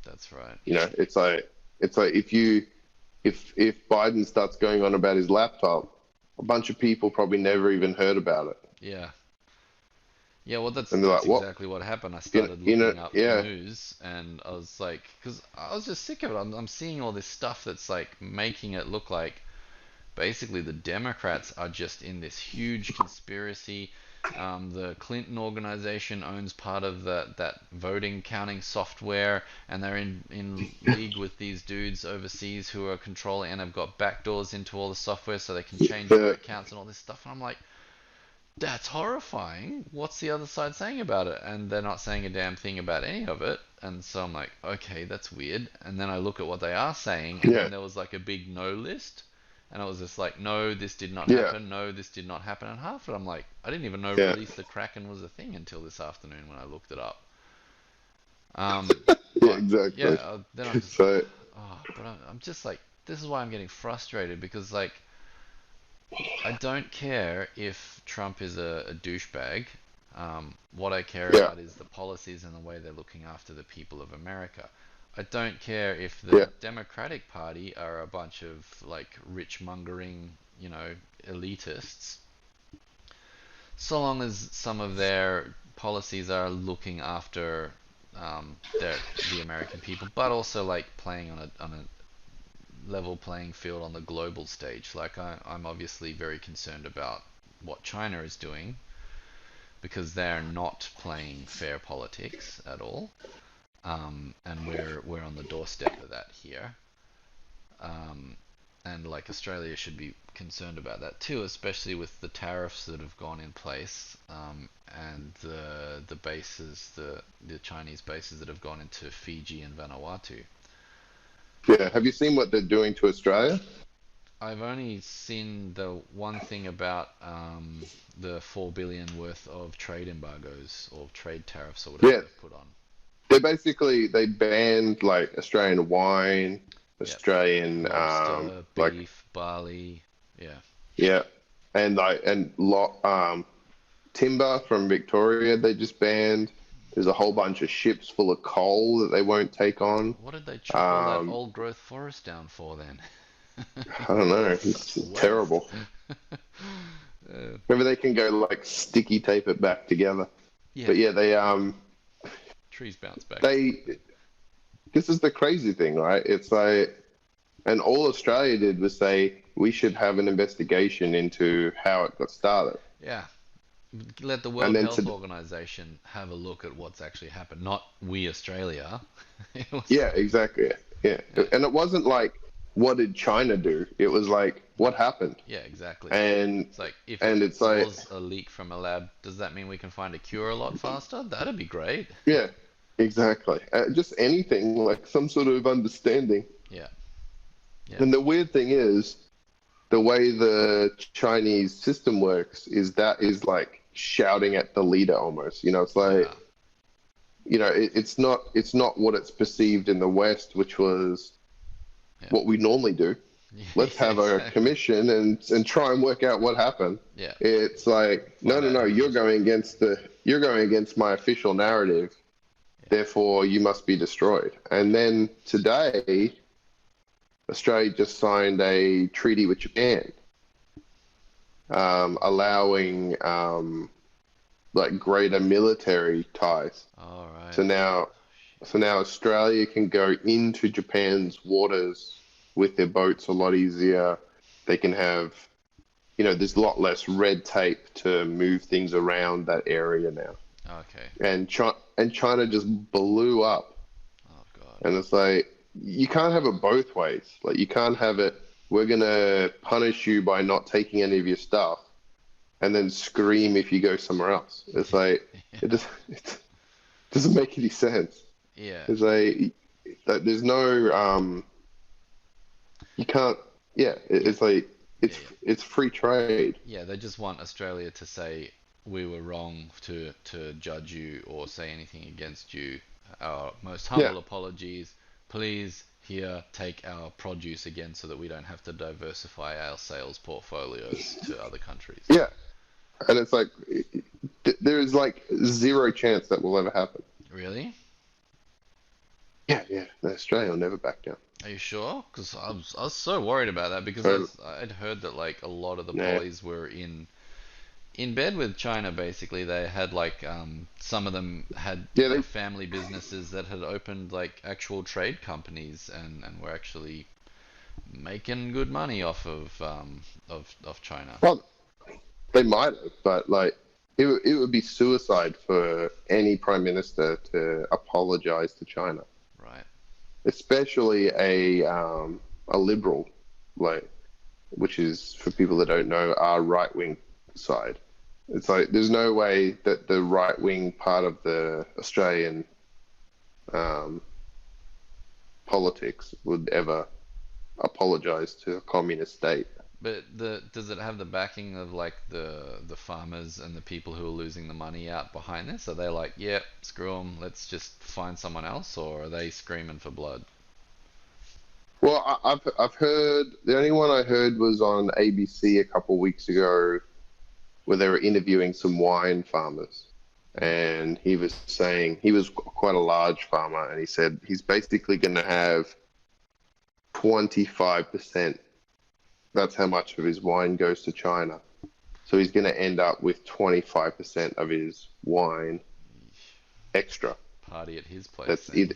that's right.
It's like if Biden starts going on about his laptop, a bunch of people probably never even heard about it,
Yeah. Yeah, well, that's
and they're
that's
like, "What?
exactly what happened. I
You know,
started
you know
looking up
yeah,
news, and I was like, because I was just sick of it. I'm seeing all this stuff that's like making it look like basically the Democrats are just in this huge conspiracy. The Clinton organization owns part of that voting counting software, and they're in league with these dudes overseas who are controlling and have got backdoors into all the software so they can change
yeah,
vote counts and all this stuff. And I'm like, that's horrifying. What's the other side saying about it? And they're not saying a damn thing about any of it. And so I'm like, okay, that's weird. And then I look at what they are saying, and
yeah,
then there was like a big no list. And I was just like, no, this did not
yeah,
happen. No, this did not happen. And half of it, I'm like, I didn't even know
yeah,
release the Kraken was a thing until this afternoon when I looked it up.
yeah,
But yeah,
exactly.
then I'm just like,
So
oh, but I'm just like, this is why I'm getting frustrated because like I don't care if Trump is a douchebag. What I care
yeah,
about is the policies and the way they're looking after the people of America. I don't care if the
yeah,
Democratic Party are a bunch of like rich mongering, elitists, so long as some of their policies are looking after the American people, but also like playing on a level playing field on the global stage. Like I'm obviously very concerned about what China is doing because they're not playing fair politics at all, and we're on the doorstep of that here. Um, and like Australia should be concerned about that too, especially with the tariffs that have gone in place, and the bases, the Chinese bases that have gone into Fiji and Vanuatu.
Yeah. Have you seen what they're doing to Australia?
I've only seen the one thing about the 4 billion worth of trade embargoes or trade tariffs or whatever
Yeah.
they've put on.
They banned like Australian wine,
Yep.
Australian
Lobster,
like
beef, barley. Yeah.
yeah, and timber from Victoria they just banned. There's a whole bunch of ships full of coal that they won't take on.
What did they chop all that
Um,
old growth forest down for then?
I don't know. It's
Waste.
terrible.
Uh,
Maybe they can go like sticky tape it back together.
yeah,
But yeah,
trees bounce back
they
quickly.
this is the crazy thing, right? It's like, and all Australia did was say we should have an investigation into how it got started.
Yeah, let the
And
World
then
Health
to,
Organization have a look at what's actually happened, not we Australia. It was
yeah,
like,
exactly. Yeah.
yeah,
And it wasn't like, what did China do? It was like, what happened?
yeah, exactly.
And
It's like if it
and it's like,
was a leak from a lab, does that mean we can find a cure a lot faster? That'd be great.
yeah, exactly. Just anything, like some sort of understanding.
Yeah, yeah,
And the weird thing is, the way the Chinese system works is like shouting at the leader almost. It's like,
yeah,
it's not what it's perceived in the West, which was
yeah,
what we normally do. Let's
yeah,
have a
exactly.
commission and try and work out what happened.
Yeah,
It's like, no,
find
no,
out
no,
who was.
you're going against my official narrative,
Yeah,
therefore you must be destroyed. And then today, Australia just signed a treaty with Japan, allowing like greater military ties.
all right.
So now, so now Australia can go into Japan's waters with their boats a lot easier. They can have, there's a lot less red tape to move things around that area now.
Okay.
And China just blew up,
Oh God.
and it's like you can't have it both ways. Like you can't have it. We're gonna punish you by not taking any of your stuff, and then scream if you go somewhere else. It's like
Yeah.
it doesn't make any sense.
Yeah.
It's like that. There's no you can't. Yeah,
Yeah.
it's like
Yeah.
it's
Yeah.
it's free trade.
Yeah. They just want Australia to say we were wrong to judge you or say anything against you. Our most
Yeah,
humble apologies. Please here take our produce again so that we don't have to diversify our sales portfolios to other countries.
yeah, and it's like there is like zero chance that will ever happen.
Really?
Yeah, yeah. No, Australia will never back down.
Are you sure? Because I was so worried about that because
So,
I'd heard that like a lot of the
nah.
pollies were in bed with China. Basically, they had like some of them had
Yeah,
family businesses that had opened like actual trade companies and were actually making good money off of China.
well, they might have, but like it would be suicide for any prime minister to apologize to China,
Right.
especially a liberal, like which is for people that don't know our right wing side. It's like there's no way that the right wing part of the Australian um, politics would ever apologize to a communist state.
But does it have the backing of like the farmers and the people who are losing the money out behind this? Are they like, yeah, screw them, let's just find someone else, or are they screaming for blood?
Well, I've heard the only one I heard was on ABC a couple of weeks ago, where they were interviewing some wine farmers,
Mm.
and he was saying he was quite a large farmer, and he said he's basically going to have 25%. That's how much of his wine goes to China. So he's going to end up with 25% of his wine extra.
Party at his place
That's
then.
either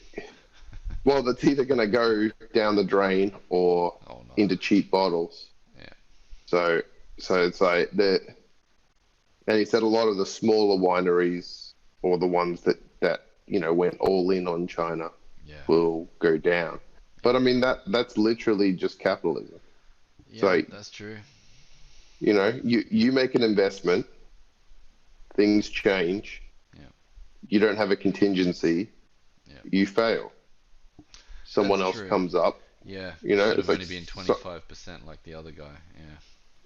that's either going to go down the drain or
Oh no.
into cheap bottles.
Yeah.
So it's like the and he said a lot of the smaller wineries or the ones that went all in on China
Yeah.
will go down.
Yeah.
But I mean that's literally just capitalism. So,
Yeah, that's true.
you make an investment, things change,
Yeah,
you don't have a contingency,
yeah,
you fail. Someone
that's
else
true.
comes up,
Yeah, it should
it's
have
like
only been 25% like the other guy. Yeah,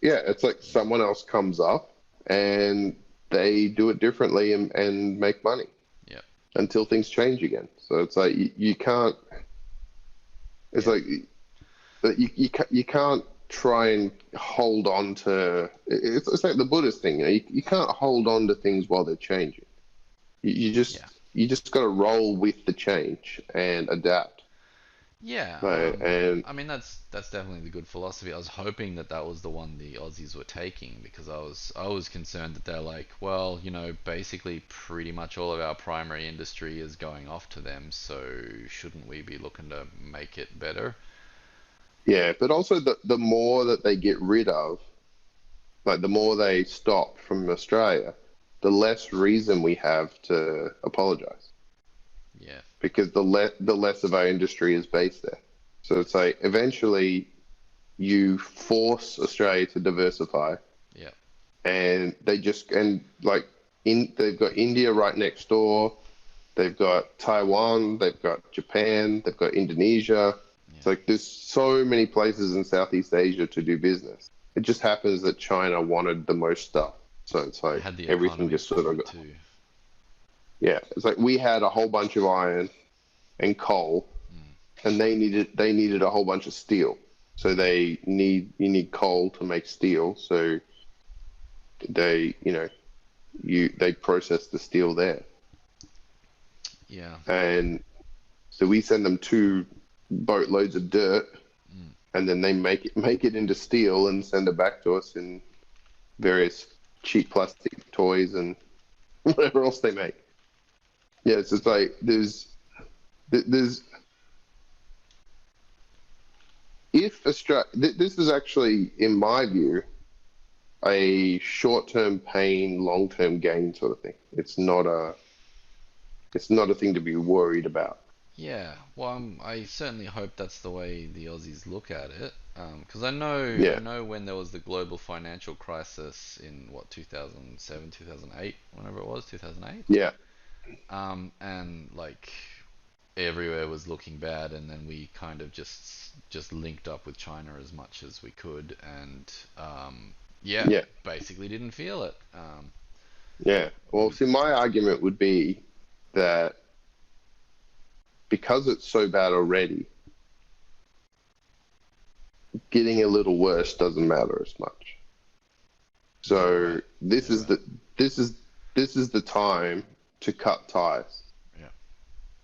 yeah, it's like
yeah,
someone else comes up and they do it differently and make money
yeah,
until things change again. So it's like you can't. It's
yeah,
like you can't try and hold on to. It's like the Buddhist thing. You can't hold on to things while they're changing.
yeah.
You just got to roll with the change and adapt.
Yeah,
Right? And
I mean that's definitely the good philosophy. I was hoping that that was the one the Aussies were taking because I was concerned that they're like, well, basically pretty much all of our primary industry is going off to them, so shouldn't we be looking to make it better?
yeah, but also the more that they get rid of, like the more they stop from Australia, the less reason we have to apologize
Yeah,
because the less of our industry is based there. So it's like eventually you force Australia to diversify,
yeah,
and like they've got India right next door, they've got Taiwan, they've got Japan, they've got Indonesia. It's
yeah.
like there's so many places in Southeast Asia to do business. It just happens that China wanted the most stuff. So it's
They
like
had the
everything
economy
just sort
for
of
it
got,
too.
yeah. It's like we had a whole bunch of iron and coal,
Mm,
and they needed a whole bunch of steel. So
yeah,
you need coal to make steel. So they process the steel there,
yeah,
and so we send them two boatloads of dirt,
mm,
and then they make it into steel and send it back to us in various cheap plastic toys and whatever else they make. Yeah, so it's like there's if Australia, this is actually, in my view, a short-term pain, long-term gain sort of thing. It's not a thing to be worried about.
yeah. Well, I certainly hope that's the way the Aussies look at it. Because I
Yeah,
know when there was the global financial crisis in what 2007, 2008, whenever it was, 2008.
yeah,
And like everywhere was looking bad, and then we kind of just linked up with China as much as we could, and yeah,
yeah,
basically didn't feel it.
yeah. Well,
We
see, my argument would be that because it's so bad already, getting a little worse doesn't matter as much.
Yeah,
So
right. Yeah, right.
this is this is the time to cut ties.
Yeah,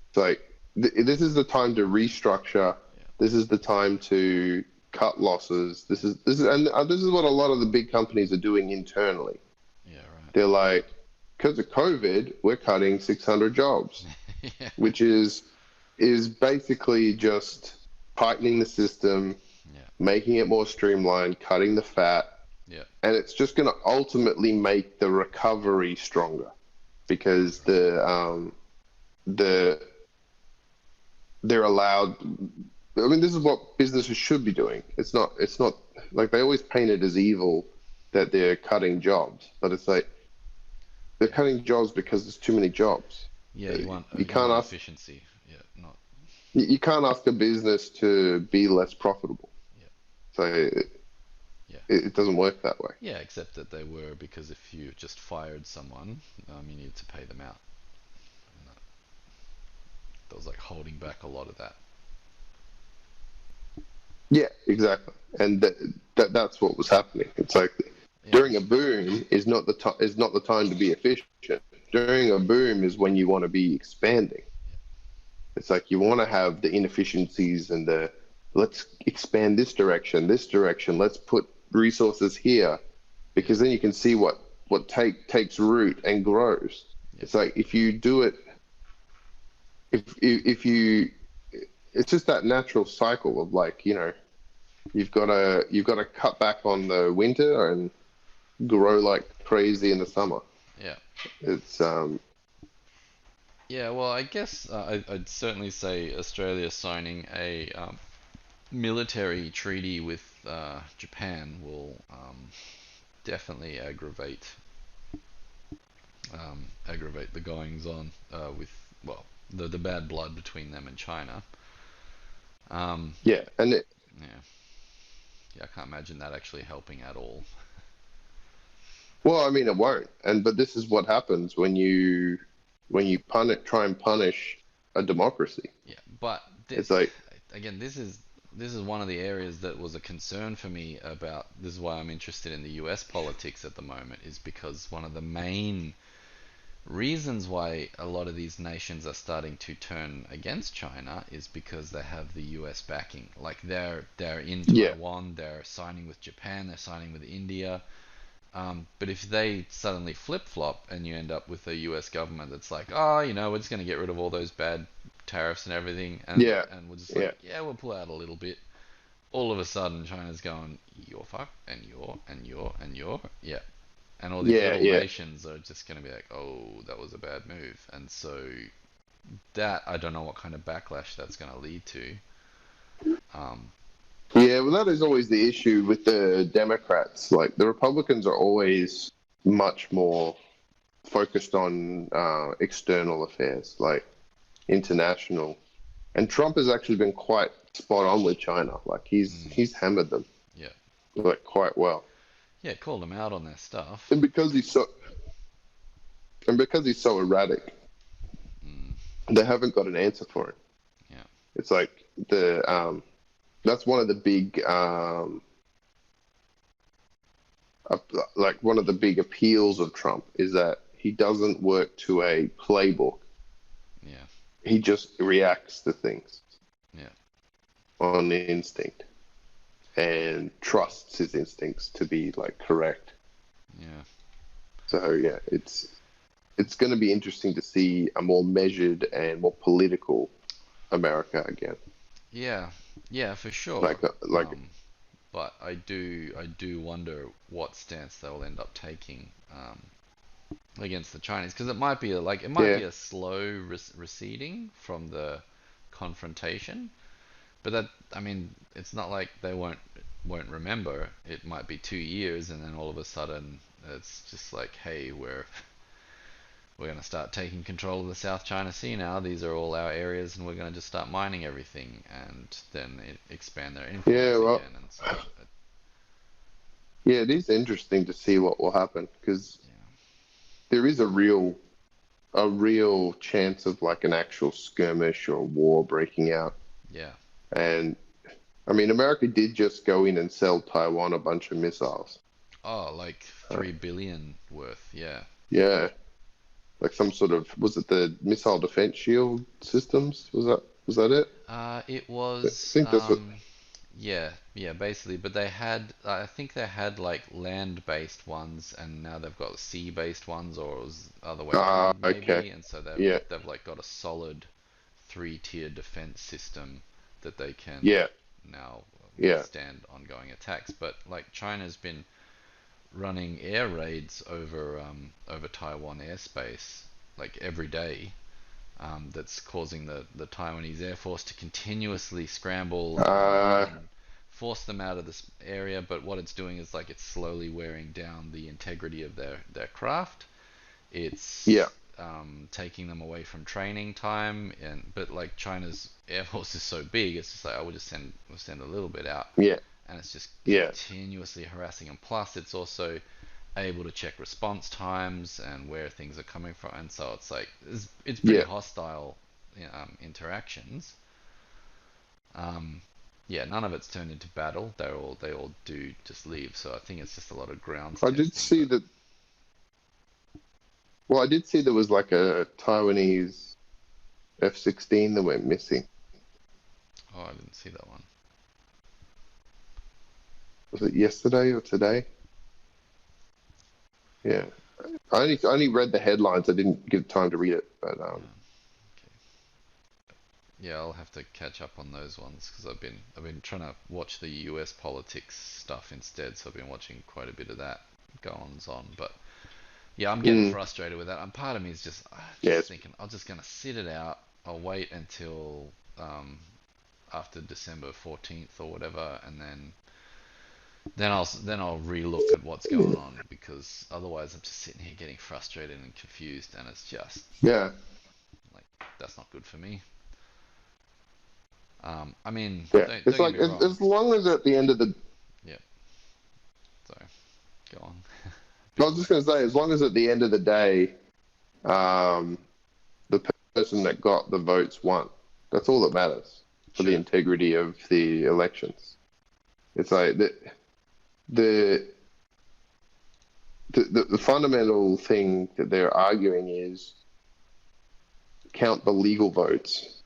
It's like this is the time to restructure.
yeah,
This is the time to cut losses. This is what a lot of the big companies are doing internally.
yeah,
They're like, because of COVID, we're cutting 600 jobs,
right. Yeah,
which is basically just tightening the system,
yeah,
making it more streamlined, cutting the fat,
yeah,
and it's just going to ultimately make the recovery stronger because the they're allowed. I mean, this is what businesses should be doing. It's not like they always paint it as evil that they're cutting jobs, but it's like they're
yeah,
cutting jobs because there's too many jobs.
yeah.
You
You
can't
want
ask
efficiency. Yeah, not.
you can't ask a business to be less profitable.
Yeah,
So
yeah,
it doesn't work that way.
yeah. Except that they were because if you just fired someone, you need to pay them out. And that was like holding back a lot of that.
Yeah, exactly. And that's what was happening. It's like
Yeah,
during a boom is not the time to be efficient. During a boom is when you want to be expanding. It's like you want to have the inefficiencies and the let's expand this direction. Let's put resources here
yeah,
because then you can see what takes root and grows.
yeah,
It's like if you do it, if you, it's just that natural cycle of like you've got to cut back on the winter and grow like crazy in the summer.
yeah.
It's
Yeah, well, I guess I'd certainly say Australia signing a military treaty with Japan will definitely aggravate the goings on with, well, the bad blood between them and China. Um,
Yeah, and
yeah, yeah, I can't imagine that actually helping at all.
well, I mean, it won't. And but this is what happens when you try and punish a democracy.
Yeah, but
It's like,
again, this is one of the areas that was a concern for me about. This is why I'm interested in the U.S. politics at the moment, is because one of the main reasons why a lot of these nations are starting to turn against China is because they have the US backing. Like they're in
yeah,
Taiwan, they're signing with Japan, they're signing with India. But if they suddenly flip flop and you end up with a US government that's like, oh, we're just going to get rid of all those bad tariffs and everything, and
yeah,
and we're just like,
yeah,
yeah, we'll pull out a little bit. All of a sudden, China's going, you're fucked, and you're, yeah, and all these
yeah,
little
yeah.
nations are just going to be like, oh, that was a bad move. And so that, I don't know what kind of backlash that's going to lead to. Um,
Yeah, well, that is always the issue with the Democrats. Like the Republicans are always much more focused on external affairs, like international. And Trump has actually been quite spot on with China. Like
mm,
he's hammered them
yeah,
like quite well.
yeah, called them out on their stuff.
And because he's so erratic,
Mm,
they haven't got an answer for him.
yeah,
It's like the that's one of the big like one of the big appeals of Trump is that he doesn't work to a playbook.
yeah,
He just reacts to things
yeah,
on instinct and trusts his instincts to be like correct.
yeah,
So yeah, it's going to be interesting to see a more measured and more political America again.
yeah, yeah, for sure.
Like
But I do wonder what stance they'll end up taking against the Chinese, because it might
yeah,
be a slow receding from the confrontation. But that, I mean, it's not like they won't remember. It might be 2 years, and then all of a sudden, it's just like, hey, we're gonna start taking control of the South China Sea now. These are all our areas, and we're gonna just start mining everything, and then expand their
yeah.
influence
Well,
again. And so,
yeah, it is interesting to see what will happen because
yeah,
there is a real chance of like an actual skirmish or war breaking out.
yeah.
And I mean, America did just go in and sell Taiwan a bunch of missiles.
Oh, like
Uh,
3 billion worth. Yeah.
yeah, like some sort of was it the missile defense shield systems? Was that it?
It
I
was,
think that's what.
yeah, yeah, basically. But I think they had like land-based ones, and now they've got sea-based ones, or it was the other way
Ah,
around
okay.
maybe. And so they've
Yeah,
they've like got a solid three-tier defense system that they can
yeah,
now
yeah.
withstand ongoing attacks. But like China's been running air raids over Taiwan airspace like every day, that's causing the Taiwanese Air Force to continuously scramble
Uh,
and force them out of this area. But what it's doing is like it's slowly wearing down the integrity of their craft.
yeah,
It's taking them away from training time, and but like China's Air Force is so big, it's just like, I will just send a little bit out,
yeah,
and it's just
yeah.
continuously harassing them. Plus, it's also able to check response times and where things are coming from, and so it's like it's pretty
Yeah.
hostile, interactions. Um, yeah, none of it's turned into battle. They all do just leave. So I think it's just a lot of grounds
I did
testing.
see
But
that. Well, I did see there was like a Taiwanese F-16 that went missing.
oh, I didn't see that one.
Was it yesterday or today? Yeah. I only read the headlines. I didn't get time to read it, but
Yeah, okay. Yeah, I'll have to catch up on those ones because I've been trying to watch the US politics stuff instead. So I've been watching quite a bit of that goings on. But yeah, I'm getting
mm,
frustrated with that. And part of me is
yeah,
just thinking I'm just gonna sit it out. I'll wait until after December 14th or whatever, and then then I'll relook at what's going on, because otherwise I'm just sitting here getting frustrated and confused, and it's just
Yeah,
like, that's not good for me. I mean,
yeah.
don't
It's
get
like
me wrong.
as long as at the end of the,
Yeah, so go on.
I
Bit
was just
long.
going to say, as long as at the end of the day, um, the person that got the votes won. That's all that matters for the
Sure.
integrity of the elections. It's like the the fundamental thing that they're arguing is count the legal votes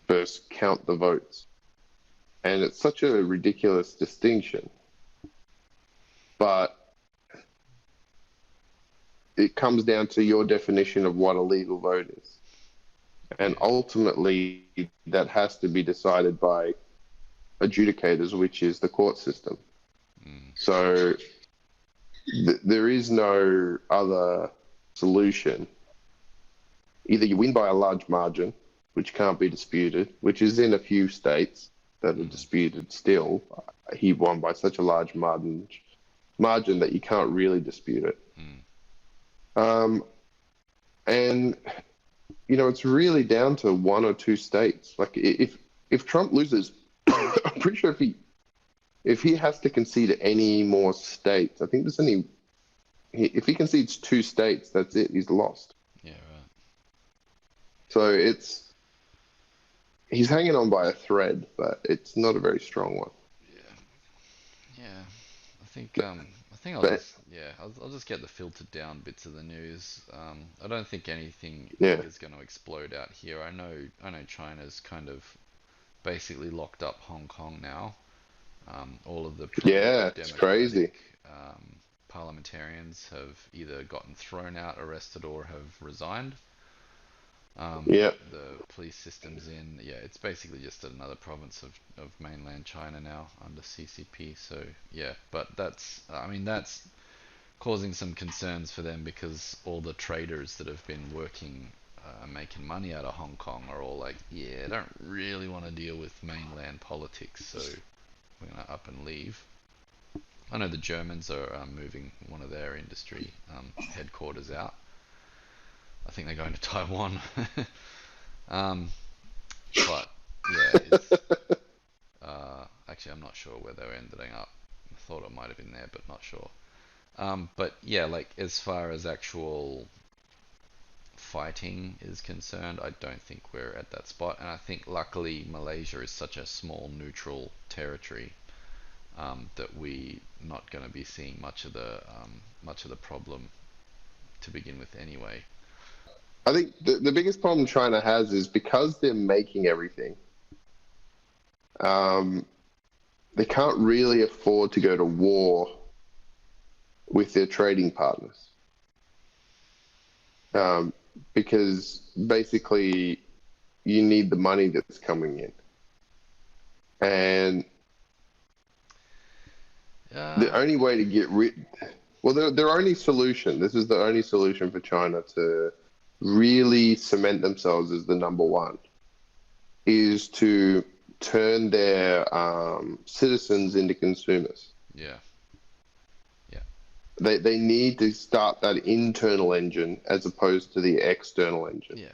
versus count the votes. And it's such a ridiculous distinction. But it comes down to your definition of what a legal vote is. And
Yeah.
ultimately, that has to be decided by adjudicators, which is the court system.
Mm.
So there is no other solution. Either you win by a large margin, which can't be disputed, which is in a few states that are
Mm.
disputed still. He won by such a large margin that you can't really dispute it.
Mm.
Um, and it's really down to one or two states. Like if Trump loses, I'm pretty sure if he has to concede any more states, I think there's only if he concedes two states, that's it. He's lost.
Yeah. Right.
So he's hanging on by a thread, but it's not a very strong one.
Yeah. Yeah. I think I'll
But
just yeah I'll just get the filtered down bits of the news. I don't think anything
yeah,
big is going to explode out here. I know China's kind of basically locked up Hong Kong now. All of the
yeah, it's
pro-democratic
crazy.
um, parliamentarians have either gotten thrown out, arrested, or have resigned.
Yeah,
The police system's in, yeah, it's basically just another province of mainland China now under CCP. So yeah, but I mean, that's causing some concerns for them, because all the traders that have been working, making money out of Hong Kong are all like, yeah, I don't really want to deal with mainland politics, so we're gonna up and leave. I know the Germans are moving one of their industry headquarters out. I think they're going to Taiwan. um, but yeah, it's actually, I'm not sure where they ended up. I thought it might have been there, but not sure. But yeah, like, as far as actual fighting is concerned, I don't think we're at that spot. And I think luckily Malaysia is such a small neutral territory, that we not going to be seeing much of the problem to begin with anyway.
I think the biggest problem China has is because they're making everything. Um, they can't really afford to go to war with their trading partners, um, because basically you need the money that's coming in. And the
Uh,
only way to get rid, well, their only solution, this is the only solution for China to really cement themselves as the number one, is to turn their citizens into consumers.
yeah, yeah,
They need to start that internal engine as opposed to the external engine.
yeah.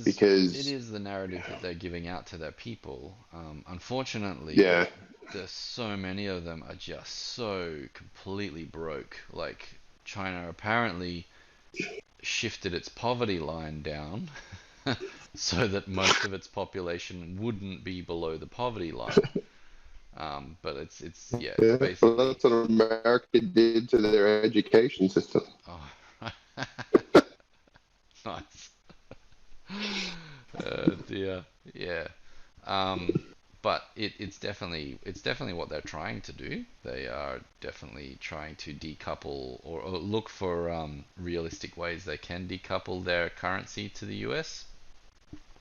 It
Because,
is the narrative that they're giving out to their people. Unfortunately,
yeah,
there's so many of them are just so completely broke. Like, China apparently shifted its poverty line down so that most of its population wouldn't be below the poverty line. But it's yeah, it's
yeah, well,
basically,
that's what America did to their education system.
oh, nice. Dear, yeah. Um, but it's definitely what they're trying to do. They are definitely trying to decouple, or look for realistic ways they can decouple their currency to the US.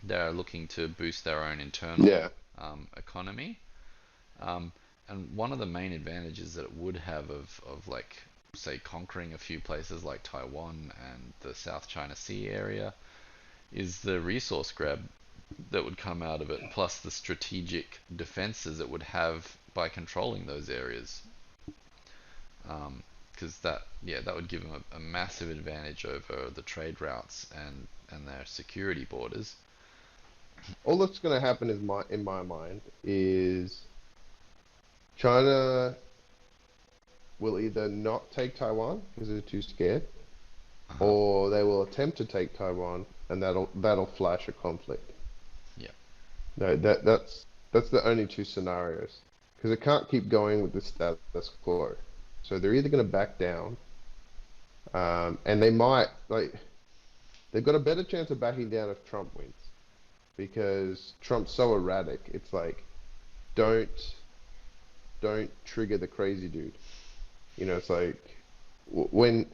They're looking to boost their own internal
Yeah,
economy. Um, and one of the main advantages that it would have of like, say, conquering a few places like Taiwan and the South China Sea area is the resource grab that would come out of it, plus the strategic defenses it would have by controlling those areas. because that would give them a massive advantage over the trade routes and their security borders.
All that's going to happen is in my mind is China will either not take Taiwan because they're too scared,
Uh-huh.
or they will attempt to take Taiwan, and that'll flash a conflict.
Yeah.
No, that's the only two scenarios because it can't keep going with the status quo. So they're either going to back down, and they might they've got a better chance of backing down if Trump wins because Trump's so erratic. It's like don't don't trigger the crazy dude. It's like when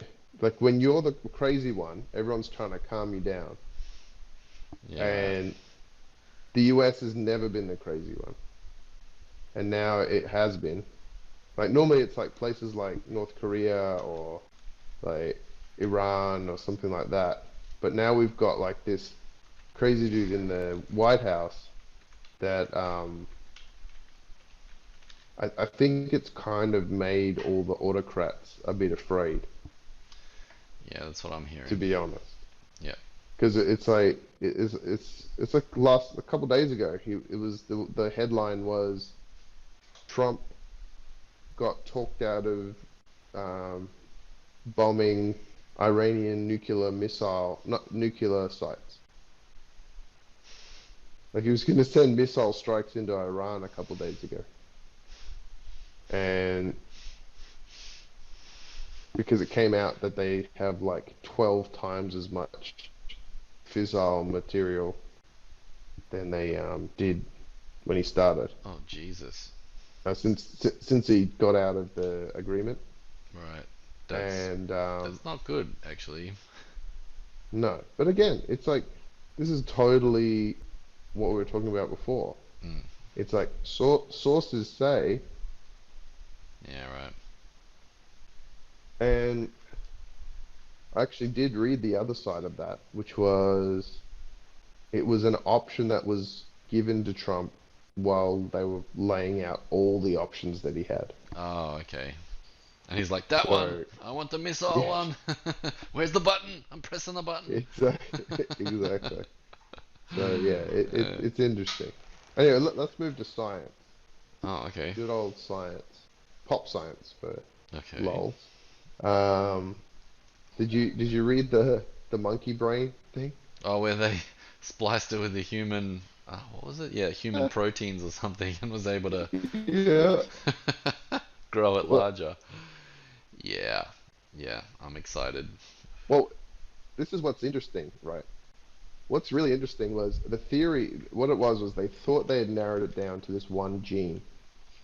when you're the crazy one, everyone's trying to calm you down,
Yeah. Right.
and the US has never been the crazy one, and now it has been. Like normally it's like places like North Korea or like Iran or something like that. But now we've got like this crazy dude in the White House that I think it's kind of made all the autocrats a bit afraid,
Yeah, that's what I'm
to
hearing.
be honest.
Yeah.
Because it's like it's like last a couple days ago it was the headline was Trump got talked out of um, bombing Iranian not nuclear sites. Like he was going to send missile strikes into Iran a couple days ago, and because it came out that they have like 12 times as much fissile material than they did when he started.
Oh, Jesus.
Since he got out of the agreement,
Right. That's
and
that's not good, actually.
no, but again, it's like this is totally what we were talking about before.
Mm.
It's like sources say,
Yeah. Right.
and I actually did read the other side of that, which was it was an option that was given to Trump while they were laying out all the options that he had.
Oh, okay. And he's like, that one.
So,
I want the missile
yeah,
one. Where's the button? I'm pressing the button.
exactly, exactly. So yeah,
Uh,
it's interesting. Anyway, let's move to science.
oh, okay.
Good old science, pop science for
Okay.
lols. Um, did you read the monkey brain thing?
Oh, where they spliced it with the human. What was it? Yeah, human
Uh,
proteins or something, and was able to
yeah.
grow it
Well,
larger. Yeah. Yeah. I'm excited.
well, this is what's interesting, right? What's really interesting was the theory. What it was they thought they had narrowed it down to this one gene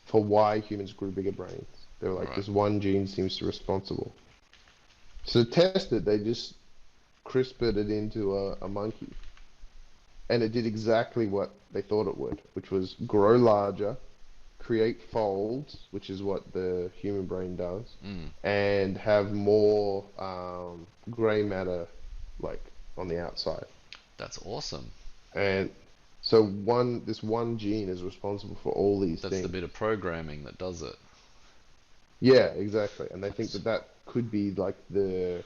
for why humans grew bigger brains. They were like,
Right.
this one gene seems to be responsible. So to test it, they just CRISPRed it into a monkey, and it did exactly what they thought it would, which was grow larger, create folds, which is what the human brain does,
Mm.
and have more gray matter, like on the outside.
That's awesome.
And so this one gene is responsible for all these
That's the
things.
bit of programming that does it.
Yeah, exactly. And they think
That's
that that could be like the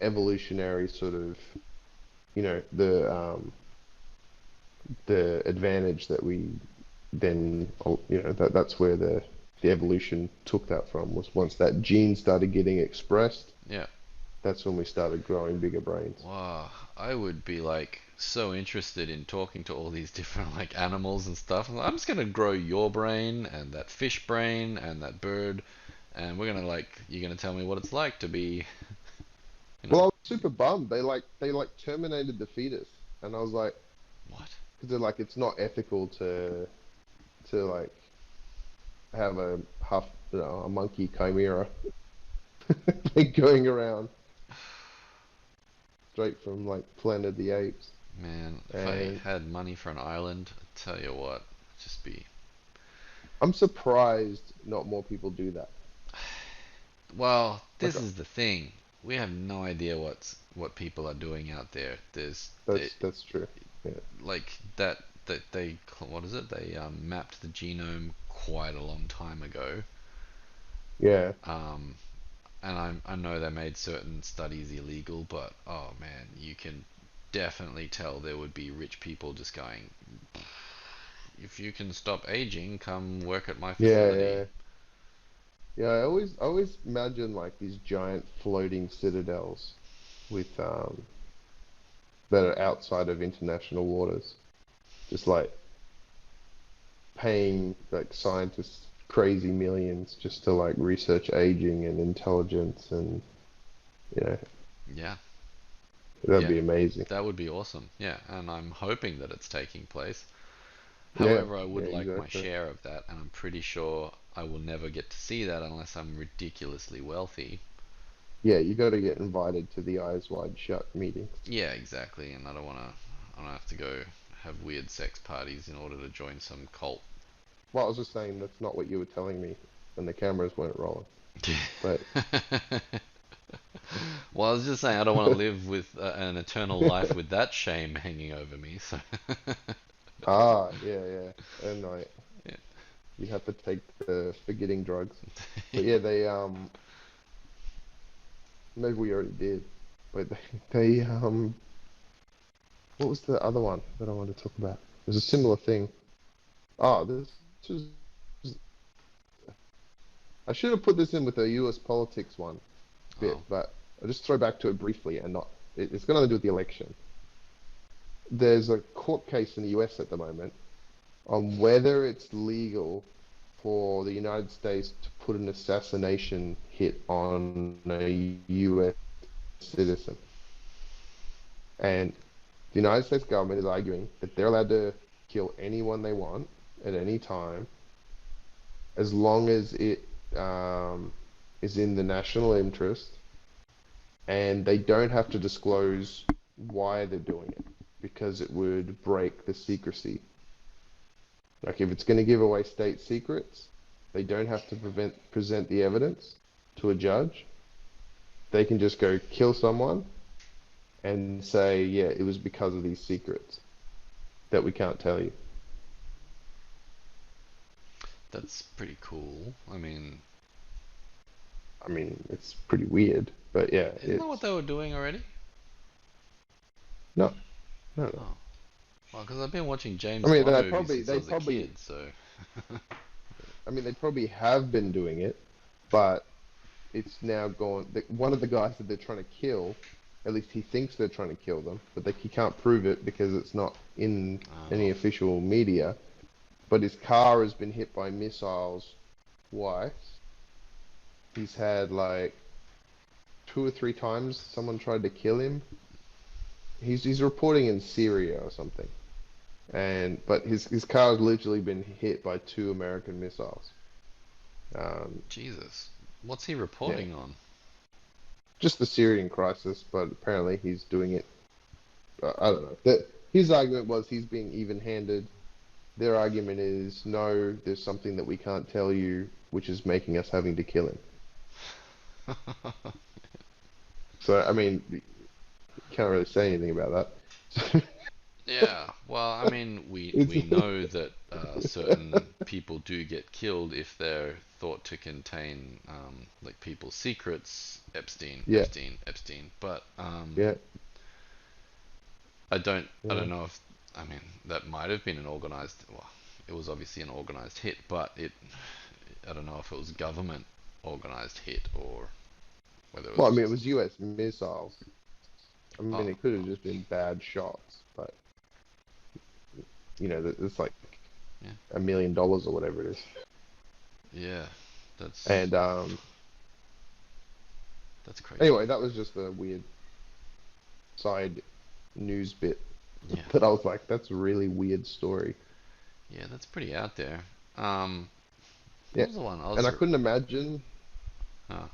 evolutionary sort of, the advantage that we then, that's where the evolution took that from, was once that gene started getting expressed,
yeah.
that's when we started growing bigger brains.
Wow. I would be like so interested in talking to all these different like animals and stuff. I'm just gonna grow your brain and that fish brain and that bird, and we're gonna like you're gonna tell me what it's like to be, you
Well,
know,
I was super bummed. They like terminated the fetus, and I was like,
what?
because they're like, it's not ethical to like have a a monkey chimera like going around straight from like Planet of the Apes.
Man, if I
And
had money for an island, I tell you what, I'd just be.
I'm surprised not more people do that.
Well,
Like
this is the thing. We have no idea what people are doing out there. There's they,
that's true. Yeah.
like that what is it? They mapped the genome quite a long time ago.
Yeah,
Um, and I know they made certain studies illegal, but oh man, you can definitely tell there would be rich people just going, if you can stop aging, come work at my
yeah,
facility.
yeah. Yeah, I always imagine like these giant floating citadels with that are outside of international waters, just like paying like scientists crazy millions just to like research aging and intelligence and you know
Yeah,
that'd
yeah,
be amazing.
that would be awesome. Yeah, and I'm hoping that it's taking place.
Yeah,
However, I
yeah,
would like my
exactly.
share of that, and I'm pretty sure I will never get to see that unless I'm ridiculously wealthy.
Yeah, you got to get invited to the eyes wide shut meetings.
Yeah, exactly, and I don't want to. I don't have to go have weird sex parties in order to join some cult.
Well, I was just saying that's not what you were telling me when the cameras weren't rolling. But
Well, I was just saying I don't want to live with an eternal life with that shame hanging over me. So,
yeah, yeah, and like
yeah.
you have to take the forgetting drugs. But yeah, they maybe we already did, but they what was the other one that I wanted to talk about? It was a similar thing. Oh, this was I should have put this in with the U.S. politics one
Oh,
bit, but I'll just throw back to it briefly and not. It's got nothing to do with the election. There's a court case in the U.S. at the moment on whether it's legal for the United States to put an assassination hit on a U.S. citizen. And the United States government is arguing that they're allowed to kill anyone they want at any time as long as it is in the national interest and they don't have to disclose why they're doing it because it would break the secrecy. Like if it's going to give away state secrets, they don't have to present the evidence to a judge. They can just go kill someone and say, yeah, it was because of these secrets that we can't tell you.
that's pretty cool. I mean,
I mean, it's pretty weird, but yeah,
isn't that what
it's
they were doing already?
no, no, no.
Oh, well, because I've been watching
I
James
mean,
Bond
they
movies
probably,
since I
they
was a
probably,
kid, so
I mean, they probably have been doing it, but it's now gone. One of the guys that they're trying to kill, at least he thinks they're trying to kill them, but he can't prove it because it's not in any
oh,
official media. But his car has been hit by missiles twice. He's had like two or three times someone tried to kill him. He's reporting in Syria or something, and but his car has literally been hit by two American missiles. Um,
Jesus, what's he
yeah,
reporting on?
just the Syrian crisis, but apparently he's doing it. I don't know. That his argument was he's being even-handed. Their argument is no, there's something that we can't tell you, which is making us having to kill him. So I mean, you can't really say anything about that.
Yeah, well, I mean,
It's
we know that certain people do get killed if they're thought to contain like people's secrets. Epstein,
yeah,
Epstein, Epstein. But
yeah,
I
yeah.
don't know if I mean that might have been an organized. Well, it was obviously an organized hit, but it I don't know if it was government organized hit or whether it
Well, I
was
mean, it
just
was U.S. missiles. I mean,
oh
it could have
well,
just been bad shots, but it's like
yeah,
$1 million or whatever it is.
yeah, that's
And
that's crazy.
anyway, that was just a weird side news bit
Yeah,
that I was like, that's a really weird story.
yeah, that's pretty out there. Um,
Yeah,
what was the one I
and
was?
I couldn't imagine.
Uh,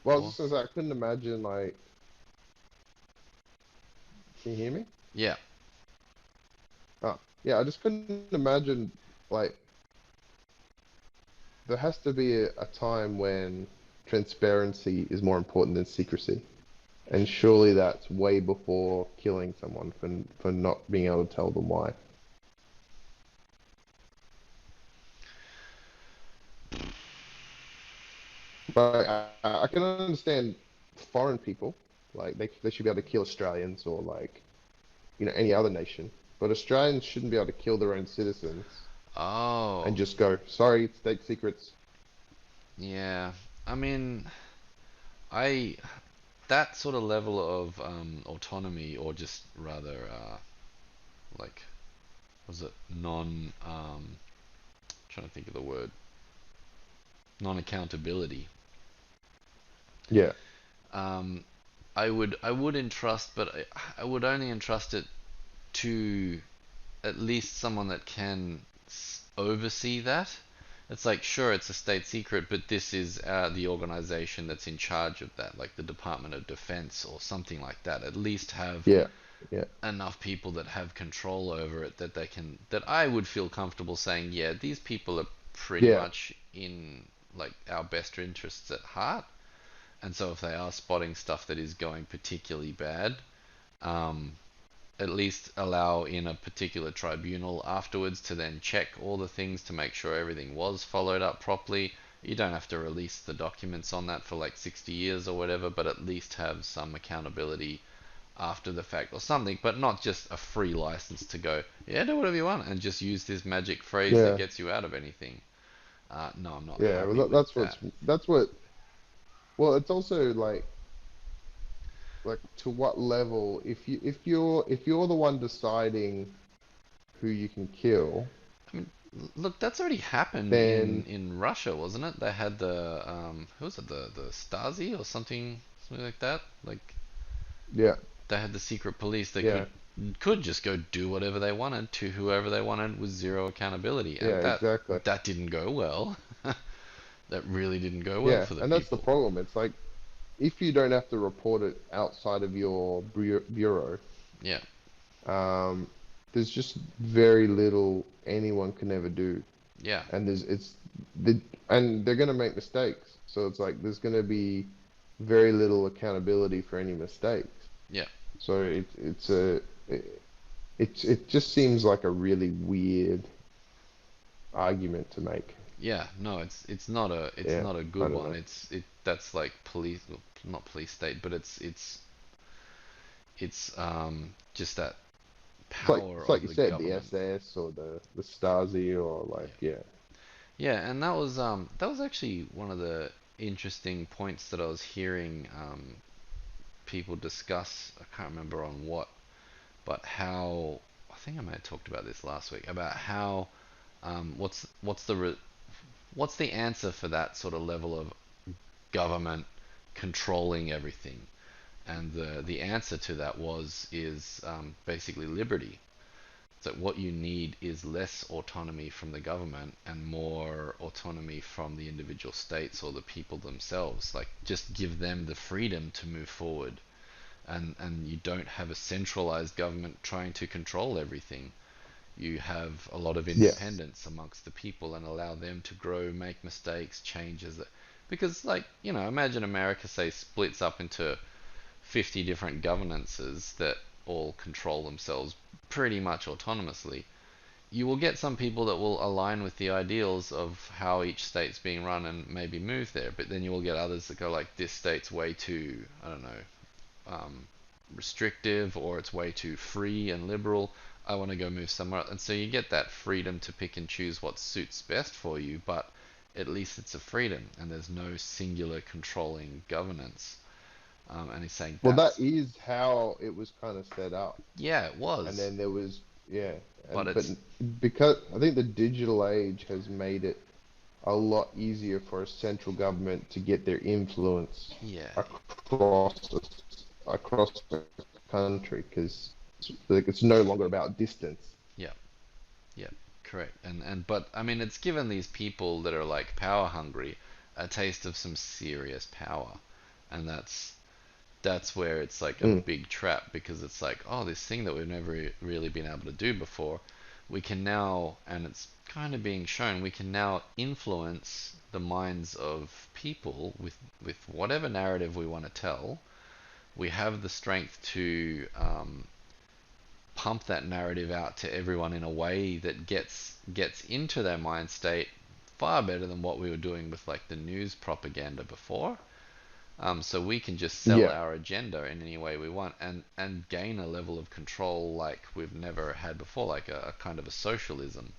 Well, I was
well,
just gonna say I couldn't imagine like. Can you hear me?
yeah.
Oh, yeah. I just couldn't imagine like there has to be a time when transparency is more important than secrecy. And surely that's way before killing someone for not being able to tell them why. Like I can understand foreign people, like they should be able to kill Australians or like any other nation, but Australians shouldn't be able to kill their own citizens and
Oh,
just go, sorry, state secrets.
yeah. I mean, I that sort of level of autonomy, or just rather, like, was it trying to think of the word, non-accountability.
Yeah,
Um, I would entrust, but I would only entrust it to at least someone that can oversee that. It's like, sure, it's a state secret, but this is the organization that's in charge of that, like the Department of Defense or something like that. At least have
yeah, yeah,
enough people that have control over it that they can, that I would feel comfortable saying, yeah, these people are pretty
yeah,
much in like our best interests at heart. And so if they are spotting stuff that is going particularly bad, um, at least allow in a particular tribunal afterwards to then check all the things to make sure everything was followed up properly. You don't have to release the documents on that for like 60 years or whatever, but at least have some accountability after the fact or something, but not just a free license to go, yeah, do whatever you want and just use this magic phrase that
yeah,
gets you out of anything. No, I'm not
yeah. Well,
happy with that.
that's what. Well, it's also like to what level if you're the one deciding who you can kill,
I mean, look, that's already happened in
then
Russia, wasn't it? They had the who was it, the Stasi or something like that. Like
yeah,
they had the secret police that
yeah,
could just go do whatever they wanted to whoever they wanted with zero accountability, and
yeah, exactly.
that didn't go well. That really didn't go well
Yeah,
for the
and that's the
people.
problem. It's like if you don't have to report it outside of your bureau,
Yeah,
um, there's just very little anyone can ever do,
yeah,
and the and they're gonna make mistakes. So it's like there's gonna be very little accountability for any mistakes.
yeah,
So it just seems like a really weird argument to make.
yeah. No, it's
Yeah,
not a
I
good
don't
one.
know.
It's that's like police, well, not police state, but it's just that power
It's like
of
you
the
said, the
government.
SS or the Stasi or like
Yeah.
yeah,
Yeah, and that was actually one of the interesting points that I was hearing people discuss. I can't remember on what, but how, I think I may have talked about this last week about how what's the answer for that sort of level of government controlling everything? And the answer to that is basically liberty. So what you need is less autonomy from the government and more autonomy from the individual states or the people themselves. Like just give them the freedom to move forward, and you don't have a centralized government trying to control everything. You have a lot of
yeah,
independence amongst the people and allow them to grow, make mistakes, changes. Because, like, imagine America, say, splits up into 50 different governances that all control themselves pretty much autonomously. You will get some people that will align with the ideals of how each state's being run and maybe move there, but then you will get others that go like, this state's way too, I don't know, um, restrictive, or it's way too free and liberal. I want to go move somewhere else. And so you get that freedom to pick and choose what suits best for you, but at least it's a freedom and there's no singular controlling governance. And he's saying
well, that
that's,
is how it was kind of set up.
yeah, it
And
was,
then there was, yeah,
but
but
it's,
because I think the digital age has made it a lot easier for a central government to get their influence
yeah,
across the country because like it's no longer about distance.
yeah, yeah, correct. But I mean, it's given these people that are like power hungry a taste of some serious power. And that's where it's like a
Mm,
big trap, because it's like, oh, this thing that we've never really been able to do before, we can now, and it's kind of being shown, we can now influence the minds of people with whatever narrative we want to tell. We have the strength to pump that narrative out to everyone in a way that gets into their mind state far better than what we were doing with like the news propaganda before. So we can just sell
Yeah.
our agenda in any way we want and gain a level of control like we've never had before, like a kind of a socialism.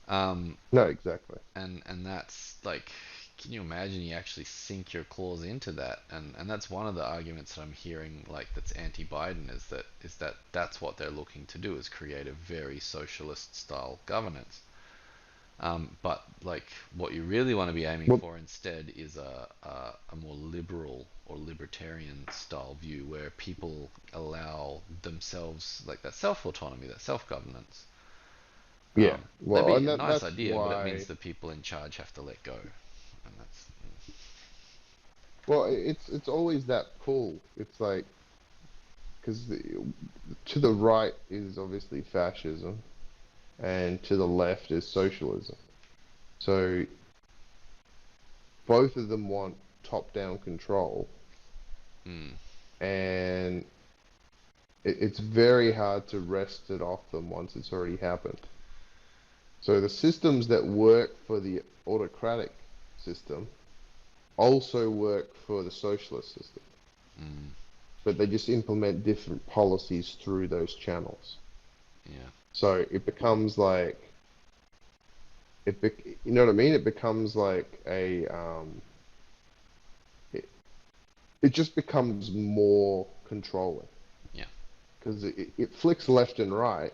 Um,
No, exactly.
and that's like, can you imagine you actually sink your claws into that? And that's one of the arguments that I'm hearing, like that's anti-Biden, is that that's what they're looking to do, is create a very socialist style governance. But like what you really want to be aiming
Well,
for instead is a more liberal or libertarian style view where people allow themselves like that self autonomy, that self governance.
yeah.
That'd
Well,
be
and
a nice
that's
idea, but it means
why.
the people in charge have to let go, and that's
Well, it's always that pull. It's like because to the right is obviously fascism, and to the left is socialism. So both of them want top-down control,
mm,
and it's very hard to wrest it off them once it's already happened. So the systems that work for the autocratic system also work for the socialist system,
mm,
but they just implement different policies through those channels.
yeah,
So it becomes like you know what I mean? It becomes like it, it just becomes more controlling
yeah,
because it flicks left and right,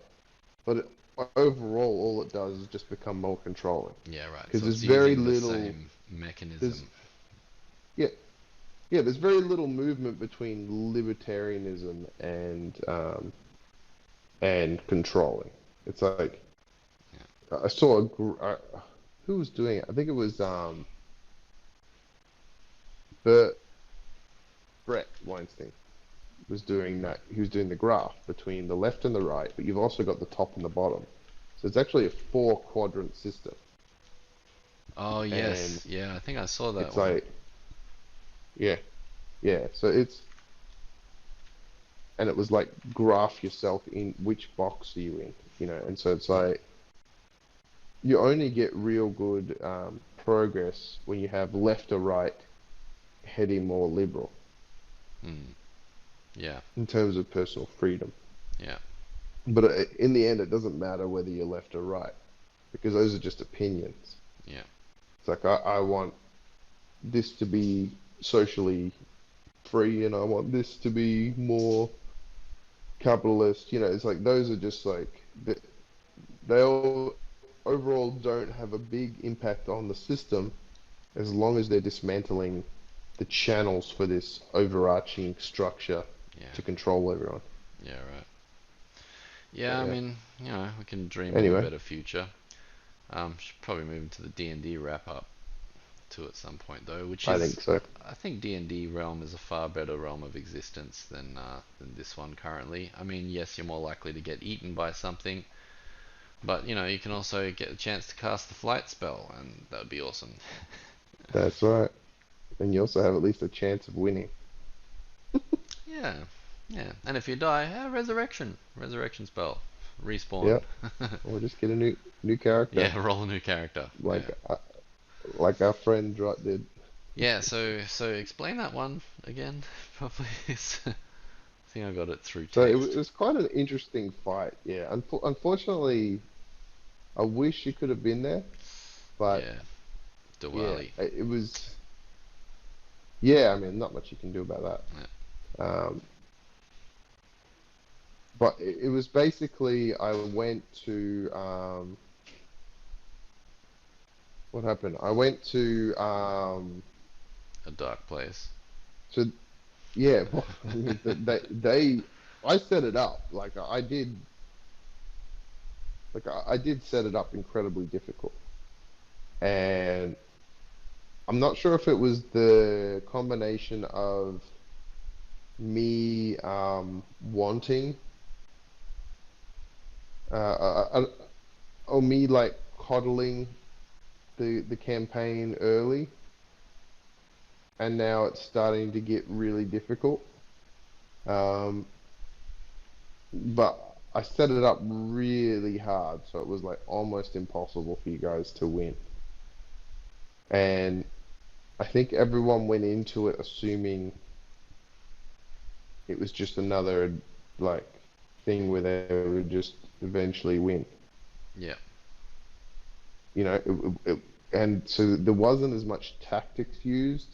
but overall, all it does is just become more controlling
yeah, right.
because
So
there's
it's
very
using the
little.
same
There's
mechanism.
yeah, yeah. There's very little movement between libertarianism and controlling. It's like
Yeah.
I saw who was doing it? I think it was Bert Brett Weinstein was doing
Right.
that. He was doing the graph between the left and the right, but you've also got the top and the bottom. So it's actually a four quadrant system,
Oh
and
yes, yeah. I think I saw that
it's
one.
like yeah, yeah. So it's and it was like graph yourself in which box are you in, and so it's
Yeah.
like you only get real good progress when you have left or right heading more liberal
Mm, yeah.
in terms of personal freedom.
Yeah.
But in the end, it doesn't matter whether you're left or right because those are just opinions.
Yeah.
It's like I want this to be socially free and I want this to be more capitalist. It's like those are just like they all overall don't have a big impact on the system as long as they're dismantling the channels for this overarching structure
Yeah.
to control everyone.
Yeah. Right.
But
Yeah. I
yeah.
mean, we can dream of a
Anyway,
better future. Should probably move into the D&D wrap up to at some point though, which
I
is,
think so.
I think D&D realm is a far better realm of existence than this one currently. I mean, yes, you're more likely to get eaten by something, but you can also get a chance to cast the flight spell, and that would be awesome.
That's right. And you also have at least a chance of winning.
Yeah, yeah. And if you die, resurrection spell, respawn.
Yep. Or just get a new character
Yeah, roll a new character.
like
Yeah.
like our friend Drutt did.
Yeah, so explain that one again, probably. I think I got it through
So it
text.
was quite an interesting fight. Yeah. Unfortunately, I wish you could have been there, but
Yeah,
yeah,
Diwali.
it was. Yeah, I mean, not much you can do about
Yeah.
that. But it was basically I went to what happened? I went
A dark place.
to yeah. Well, I mean, I set it up I did set it up incredibly difficult, and I'm not sure if it was the combination of me wanting or me like coddling the campaign early, and now it's starting to get really difficult. Um, but I set it up really hard, so it was like almost impossible for you guys to win. And I think everyone went into it assuming it was just another like thing where they would just eventually win.
Yeah.
You know, and so there wasn't as much tactics used,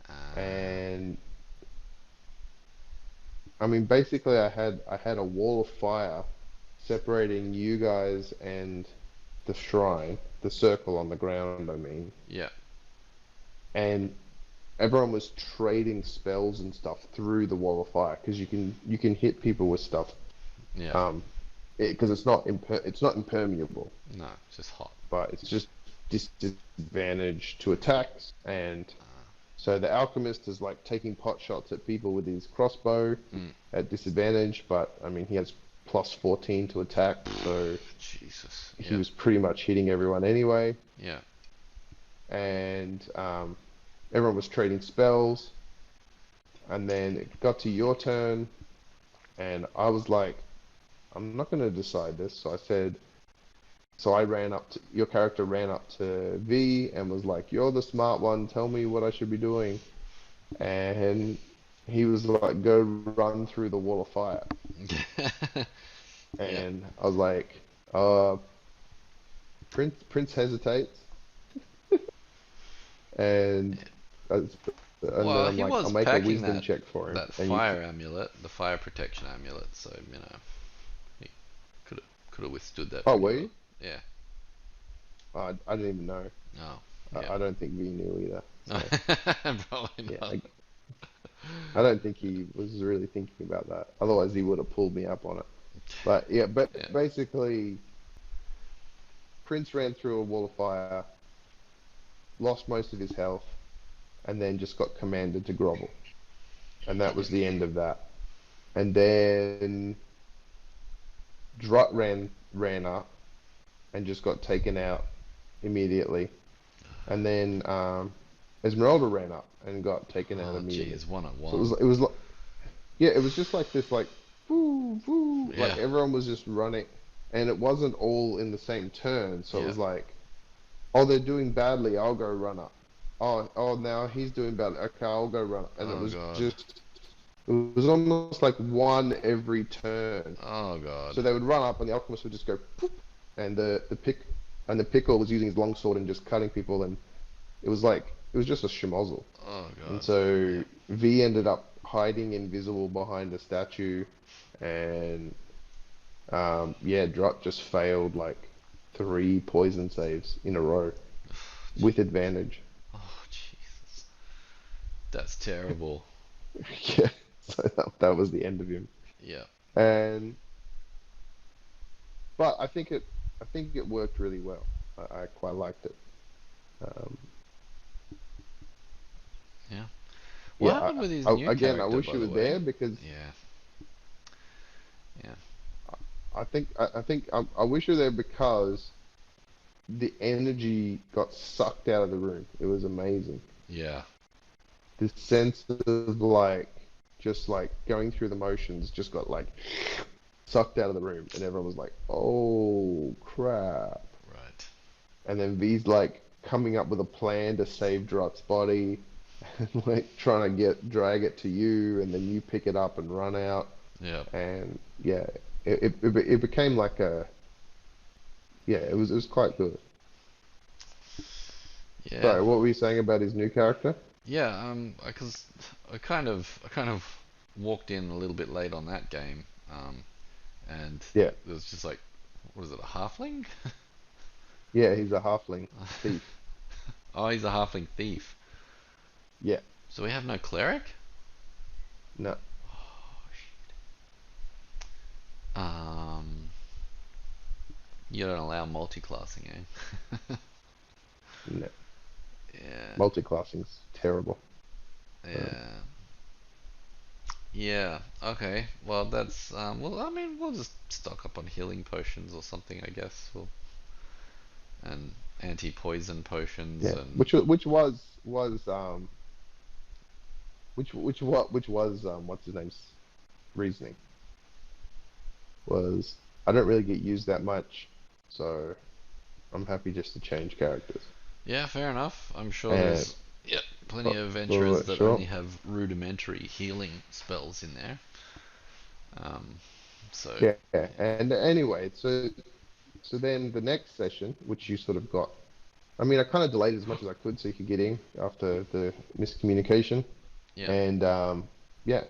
Uh,
and I mean, basically, I had a wall of fire separating you guys and the shrine, the circle on the ground, I mean,
yeah.
and everyone was trading spells and stuff through the wall of fire because you can hit people with stuff,
Yeah.
um, because it's not impermeable,
No, it's just hot.
but it's just disadvantage to attacks, and
Uh,
so the alchemist is like taking pot shots at people with his crossbow
mm.
at disadvantage, but I mean he has plus 14 to attack, so
Jesus.
he
Yeah.
was pretty much hitting everyone anyway.
Yeah.
And everyone was trading spells, and then it got to your turn, and I was like, I'm not going to decide this. So I said, so I ran up to your character ran up to V and was like, "You're the smart one. Tell me what I should be doing." And he was like, "Go run through the wall of fire."
Yeah.
And I was like, "Uh, Prince hesitates," and and then
Well,
I'm
he
like, "I'll
was
make a
packing
wisdom
that
check for him."
that
And you,
fire amulet, the fire protection amulet, so he could have withstood that
oh,
pretty
were
well.
you?
Yeah.
I didn't even know.
Oh, yeah.
I don't think V knew either.
No,
So
probably
yeah,
not.
I don't think he was really thinking about that. Otherwise, he would have pulled me up on it. But yeah, but
Yeah.
basically, Prince ran through a wall of fire, lost most of his health, and then just got commanded to grovel, and that was the end of that. And then Drutt ran up and just got taken out immediately. And then Esmeralda ran up and got taken out
Oh,
immediately.
geez, one on
So
one.
it was yeah, it was just like this, like, woo, woo, like
Yeah.
everyone was just running, and it wasn't all in the same turn. So it
Yeah.
was like, oh, they're doing badly, I'll go run up. Oh, now he's doing badly. Okay, I'll go run up. And
Oh God.
it was almost like one every turn.
Oh God.
So they would run up, and the alchemist would just go, poof, and the pickle was using his longsword and just cutting people, and it was just a schmozzle.
Oh
And
God.
so
Yeah.
V ended up hiding invisible behind a statue, and yeah, Drutt just failed like three poison saves in a row with advantage.
Oh Jesus. That's terrible.
Yeah, so that was the end of him.
Yeah.
And but I think it worked really well. I quite liked it. Um,
Yeah. What
yeah,
happened with his new
again, I
character,
wish
by
you were
the way?
there because
Yeah. Yeah.
I think I wish you were there because the energy got sucked out of the room. It was amazing.
Yeah.
This sense of like just like going through the motions just got like sucked out of the room, and everyone was like, "Oh crap!"
Right.
And then V's like coming up with a plan to save Drutt's body, and like trying to drag it to you, and then you pick it up and run out,
Yeah.
and yeah, it became like a yeah, it was quite good.
Yeah.
Sorry, what were you saying about his new character?
Yeah. Because I kind of walked in a little bit late on that game. And
Yeah,
it was just like, what is it, a halfling?
yeah, he's a halfling thief.
Oh, he's a halfling thief.
Yeah,
So we have no cleric?
no,
Um, you don't allow multi-classing, eh?
no.
Yeah,
Multi-classing's terrible. Um,
yeah, yeah. Okay. Well, that's well. I mean, we'll just stock up on healing potions or something, I guess. We'll and anti-poison potions
yeah,
and
was which was what's his name's reasoning was I don't really get used that much, so I'm happy just to change characters.
Yeah, fair enough. I'm sure
And
there's plenty
oh,
of adventurers
oh,
that
sure,
only have rudimentary healing spells in there. Um, so
yeah.
yeah,
And anyway, so then the next session, which you sort of got, I mean, I kind of delayed as much as I could so you could get in after the miscommunication,
yeah,
and yeah,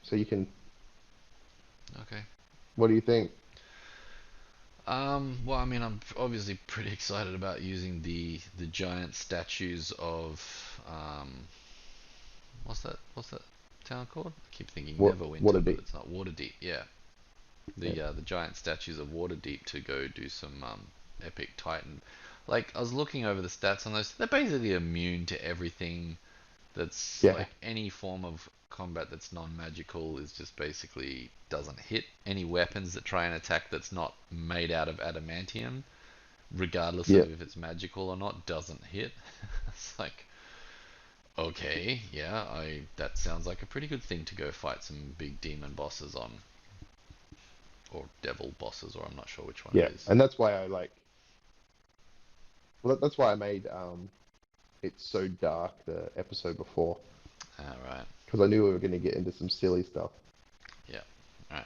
so you can.
okay.
What do you think?
Well, I mean, I'm obviously pretty excited about using the giant statues of what's that town called? I keep thinking
What
Neverwinter,
a
but
deep.
it's not. Waterdeep. Yeah,
Yeah,
the giant statues of Waterdeep to go do some epic Titan. Like I was looking over the stats on those, they're basically immune to everything that's
yeah,
like any form of combat that's non-magical is just basically doesn't hit. Any weapons that try and attack that's not made out of adamantium, regardless
yeah.
of if it's magical or not, doesn't hit. It's like, okay, yeah, I that sounds like a pretty good thing to go fight some big demon bosses on, or devil bosses, or I'm not sure which one it
Yeah,
is.
and that's why I like. Well, that's why I made it so dark the episode before
All right,
because I knew we were going to get into some silly stuff.
yeah, all right.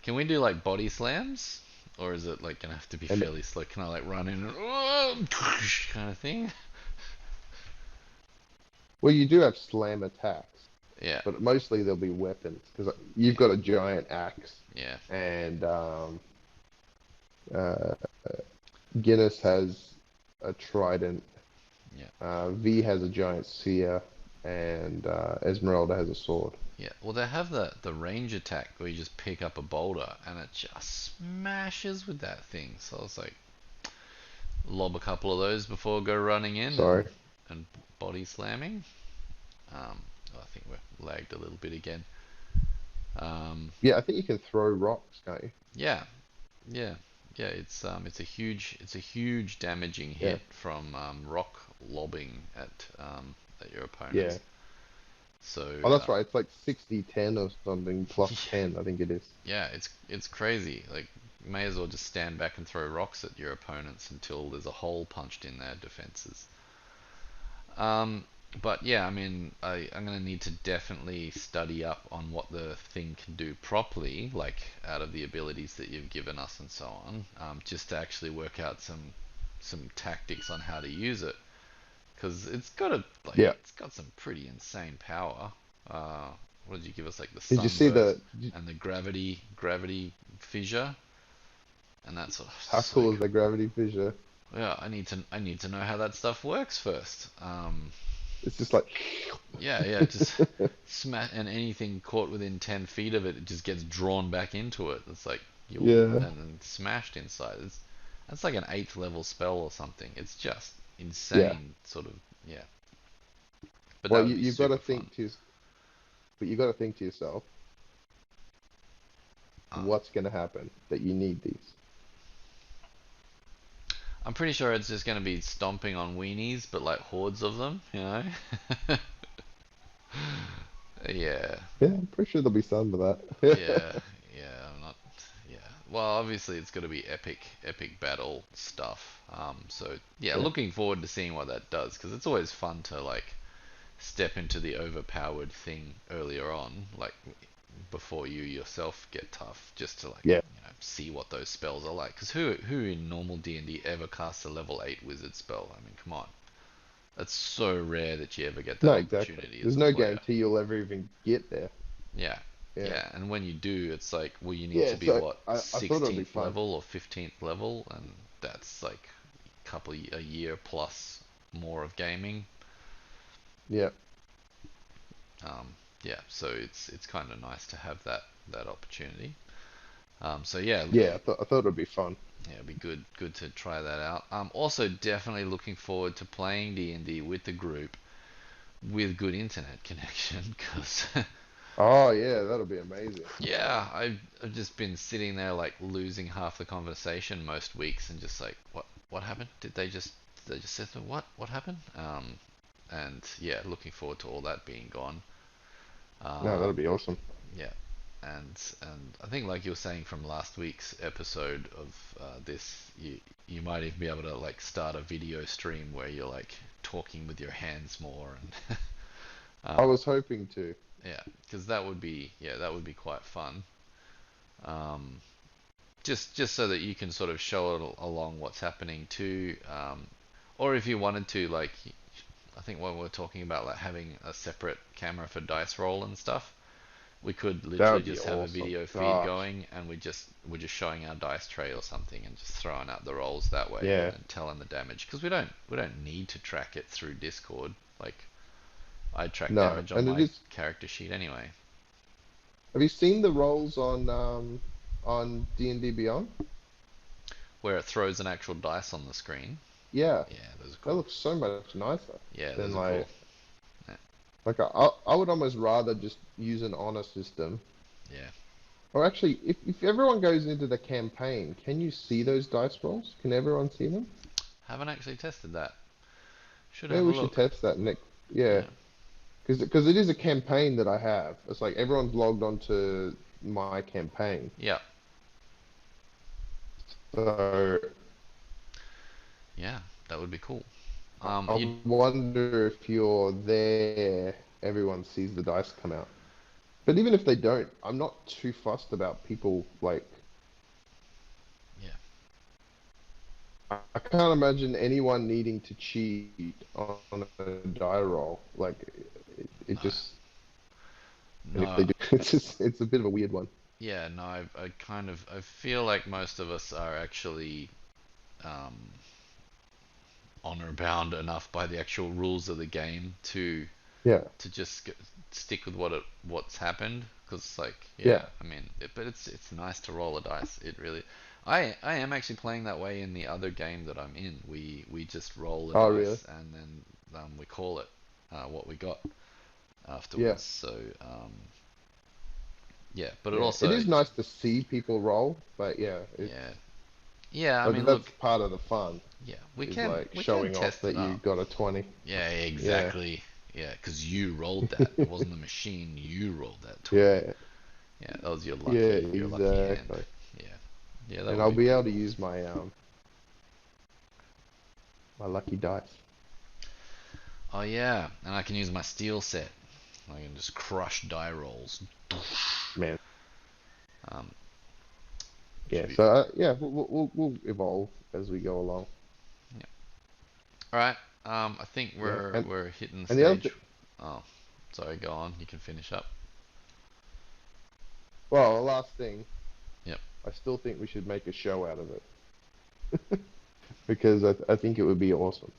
Can we do like body slams? Or is it like gonna have to be
And
fairly slow? Can I like run in and kind of thing?
well, you do have slam attacks,
Yeah,
but mostly they'll be weapons because you've
yeah,
got a giant axe,
yeah,
and uh, Guinness has a trident.
yeah,
V has a giant spear, and Esmeralda has a sword.
yeah. Well, they have the range attack where you just pick up a boulder and it just smashes with that thing. So I was like, lob a couple of those before go running in
Sorry.
and body slamming. Um, I think we're lagged a little bit again. Um,
Yeah, I think you can throw rocks, can't you?
yeah, yeah, yeah. It's a huge damaging
Yeah,
hit from rock lobbing at your
yeah.
opponents. So
Oh, that's right. It's like 60-10 or something plus
yeah,
10, I think it is.
yeah, it's crazy. Like you may as well just stand back and throw rocks at your opponents until there's a hole punched in their defenses. Um, but yeah, I mean, I'm gonna need to definitely study up on what the thing can do properly, like out of the abilities that you've given us and so on, just to actually work out some tactics on how to use it, because
Yeah.
it's got some pretty insane power. Uh, what did you give us? Like the
Did you see
sunburst
the,
and the gravity fissure and that sort of
how
so
cool is the
cool.
gravity fissure?
Yeah, I need to know how that stuff works first.
It's just like,
Yeah, yeah, just smash, and anything caught within 10 feet of it, it just gets drawn back into it. It's like you'll
yeah,
and then smashed inside. That's like an eighth level spell or something. It's just
yeah.
insane, sort of. Yeah, but
Well,
that would be
you've got to
super fun.
think to, but you got to think to yourself,
Uh,
what's going to happen that you need these?
I'm pretty sure it's just going to be stomping on weenies, but like hordes of them, you know? Yeah,
Yeah, I'm pretty sure there'll be some of
yeah,
that.
yeah. I'm not. Yeah. Well, obviously it's got to be epic battle stuff. So yeah,
Yeah,
looking forward to seeing what that does because it's always fun to like step into the overpowered thing earlier on, like before you yourself get tough, just to like
yeah.
see what those spells are like. Because who in normal D&D ever casts a level 8 wizard spell? I mean, come on. That's so rare that you ever get that
No, exactly.
opportunity as
There's
a
no
player.
guarantee you'll ever even get there.
Yeah.
Yeah,
Yeah, and when you do, it's like, well, you need
yeah.
to be
So
what,
I thought it would be
16th
fun.
level or 15th level, and that's like a year plus more of gaming.
Yeah,
Yeah, so it's kind of nice to have that opportunity. So yeah,
yeah. I thought it would be fun.
yeah, it'd be good to try that out. Also definitely looking forward to playing D&D with the group with good internet connection, because
Oh yeah, that'll be amazing.
yeah, I've just been sitting there like losing half the conversation most weeks and just like what happened? Did they just say something? What happened? And yeah, looking forward to all that being gone.
No,
Uh,
that'll be awesome.
yeah, and I think like you were saying from last week's episode of this, you might even be able to like start a video stream where you're like talking with your hands more and
I
um,
was hoping to.
yeah, because that would be that would be quite fun. Um, just so that you can sort of show it along what's happening too, or if you wanted to, like, I think when we're talking about like having a separate camera for dice roll and stuff, we could
That
literally
would be
just have a
awesome.
video feed
Gosh.
going, and we're just showing our dice tray or something, and just throwing out the rolls that way,
Yeah.
and telling the damage, because we don't need to track it through Discord. Like, I track
No.
damage on
And it
my
is.
character sheet anyway,
Have you seen the rolls on D&D Beyond?
where it throws an actual dice on the screen.
Yeah.
Yeah, those are
That
cool.
looks so much nicer
Yeah,
than
those are cool. Yeah,
I would almost rather just use an honor system.
yeah.
Or actually, if everyone goes into the campaign, can you see those dice rolls? Can everyone see them?
Haven't actually tested that. Should
Maybe
have a
we should
look.
test that next. Yeah,
Yeah.
because it is a campaign that I have. It's like everyone's logged onto my campaign.
Yeah.
So
Yeah, that would be cool. You
I wonder if you're there, everyone sees the dice come out. But even if they don't, I'm not too fussed about people like.
yeah.
I can't imagine anyone needing to cheat on a die roll. Like it
No.
just, and if they
No.
do, it's a bit of a weird one.
Yeah, no, I kind of I feel like most of us are actually um, honor bound enough by the actual rules of the game
Yeah,
to just stick with what's happened, because like,
yeah.
yeah, I mean, but it's nice to roll a dice. It really, I am actually playing that way in the other game that I'm in. We just roll a
Oh, really?
dice, and then we call it what we got
Yeah,
afterwards. So yeah, but it
yeah. It
also,
is nice to see people roll, but yeah, it's
yeah, yeah. I
like
mean, look,
that's part of the fun
yeah,
is like
we can
showing off
test
that
it
you
up.
got a 20.
Yeah,
Yeah,
exactly. Yeah, because you rolled that. It wasn't the machine. You rolled that 20.
yeah,
Yeah, that was
yeah,
your lucky hand.
exactly.
Yeah, yeah, that
And
would
I'll
be
be
pretty
able to
cool.
use my lucky dice.
Oh yeah, and I can use my steel set. I can just crush die rolls.
Man.
Um, should
Yeah,
be
so yeah, we'll evolve as we go along.
yeah. All right. I think
Yeah,
we're hitting the
and the other
stage.
thing,
Oh, sorry. Go on. You can finish up.
well, the last thing,
Yep.
I still think we should make a show out of it because I think it would be awesome.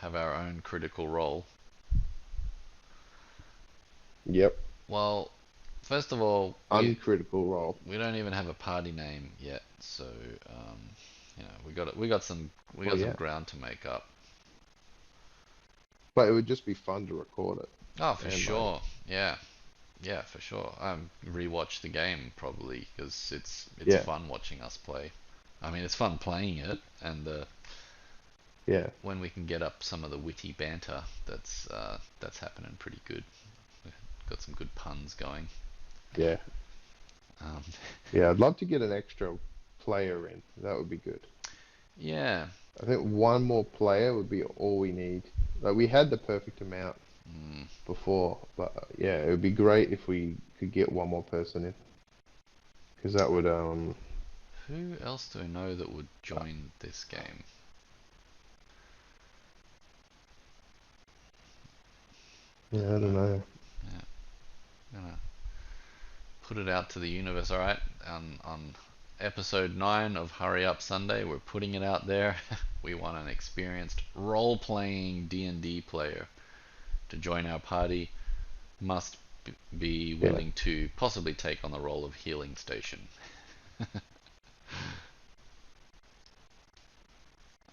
Have our own critical role.
Yep,
Well, first of all,
uncritical role,
we don't even have a party name yet, so we
well,
got some
yeah,
ground to make up.
but it would just be fun to record it
Oh, for
and like,
sure. Yeah, yeah, for sure. Rewatch the game probably because it's
yeah,
fun watching us play. I mean, it's fun playing it, and
yeah,
when we can get up some of the witty banter, that's happening pretty good. We've got some good puns going.
yeah,
Um,
yeah. I'd love to get an extra player in. That would be good.
yeah.
I think one more player would be all we need. Like we had the perfect amount
Mm.
before, but yeah, it would be great if we could get one more person in because that would
Who else do we know that would join this game?
yeah,
I
I
don't
don't
know.
know.
Yeah, gonna put it out to the universe. All right, on episode 9 of Hurry Up Sunday, we're putting it out there. We want an experienced role-playing D&D player to join our party. Must be
Yeah,
willing to possibly take on the role of healing station.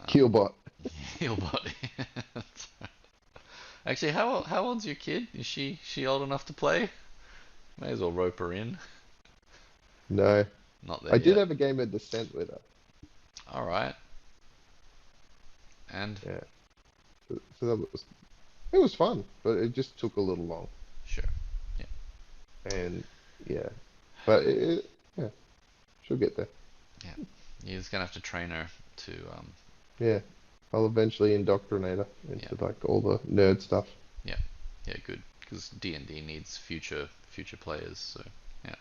Um,
Killbot.
heal body. Actually, how old's your kid? Is she old enough to play? May as well rope her in.
No,
Not
I
there
did
yet.
have a game of Descent with her.
All right. And
Yeah, so that was it was fun, but it just took a little long.
sure. Yeah.
And yeah, But yeah, she'll get there.
Yeah, you're just gonna have to train her to
Yeah, I'll eventually indoctrinate her
yeah,
into like all the nerd stuff.
yeah, yeah, good. Because D&D needs future players. So yeah,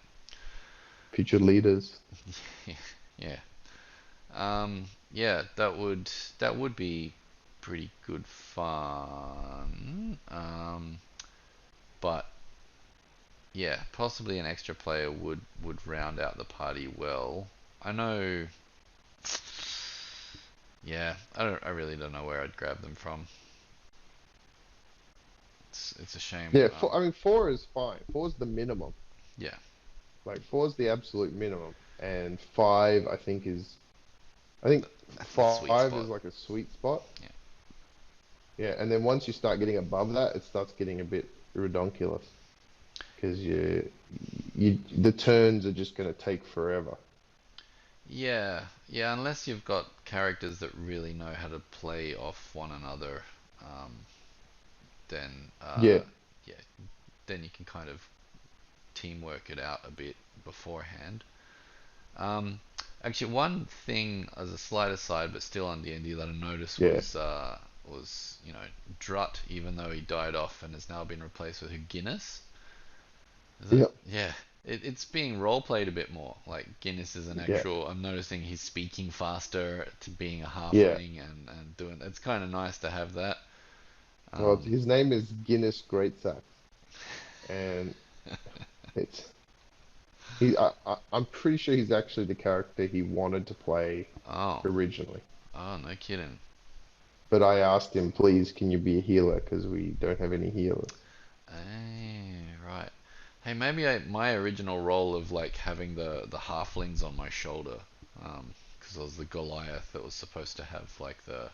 Future leaders.
yeah, yeah. Yeah, that would be pretty good fun. But yeah, possibly an extra player would round out the party well. I know. Yeah, I really don't know where I'd grab them from. It's a shame.
Yeah, I mean, four is fine. Four is the minimum.
Yeah,
Like four is the absolute minimum, and five I think
that's the sweet
five
spot.
is like a sweet spot.
Yeah,
Yeah, and then once you start getting above that, it starts getting a bit redonkulous because the turns are just going to take forever.
yeah, yeah. Unless you've got characters that really know how to play off one another, um, then
Yeah,
yeah, then you can kind of teamwork it out a bit beforehand. Um, Actually, one thing as a slight aside, but still on D&D that I noticed
yeah,
was Drutt, even though he died off and has now been replaced with a Guinness. Is it?
yeah,
Yeah. It's being role played a bit more. Like Guinness is an
yeah,
actual. I'm noticing he's speaking faster to being a
yeah.
halfling and doing. It's kind of nice to have that.
Well,
Um,
his name is Guinness Great Sax, and it's I'm pretty sure he's actually the character he wanted to play
oh,
originally.
oh, no kidding.
But I asked him, please, can you be a healer? Because we don't have any healers.
Right. Hey, maybe my original role of like having the halflings on my shoulder, because I was the Goliath that was supposed to have like the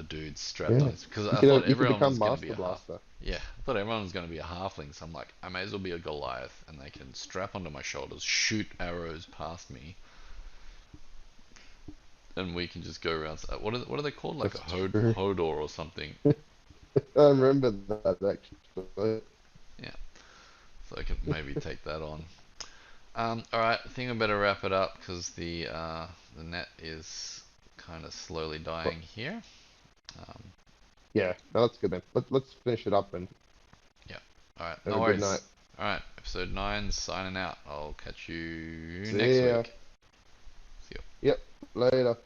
dudes strapped on
Yeah,
his. Because I thought
you could
everyone
become
was gonna be
Master
a half.
Blaster.
Yeah, I thought everyone was gonna be a halfling. So I'm like, I may as well be a Goliath, and they can strap onto my shoulders, shoot arrows past me, and we can just go around. What are they called? Like a
That's true.
hodor or something.
I remember that actually.
Yeah. So I can maybe take that on. All right, I think I better wrap it up because the net is kind of slowly
But
dying here. Um,
yeah, no, that's good then. Let's finish it up and
yeah. All right,
have
no
a good night.
worries. All right, episode 9 signing out. I'll catch you next
See ya.
week. See ya.
Yep, later.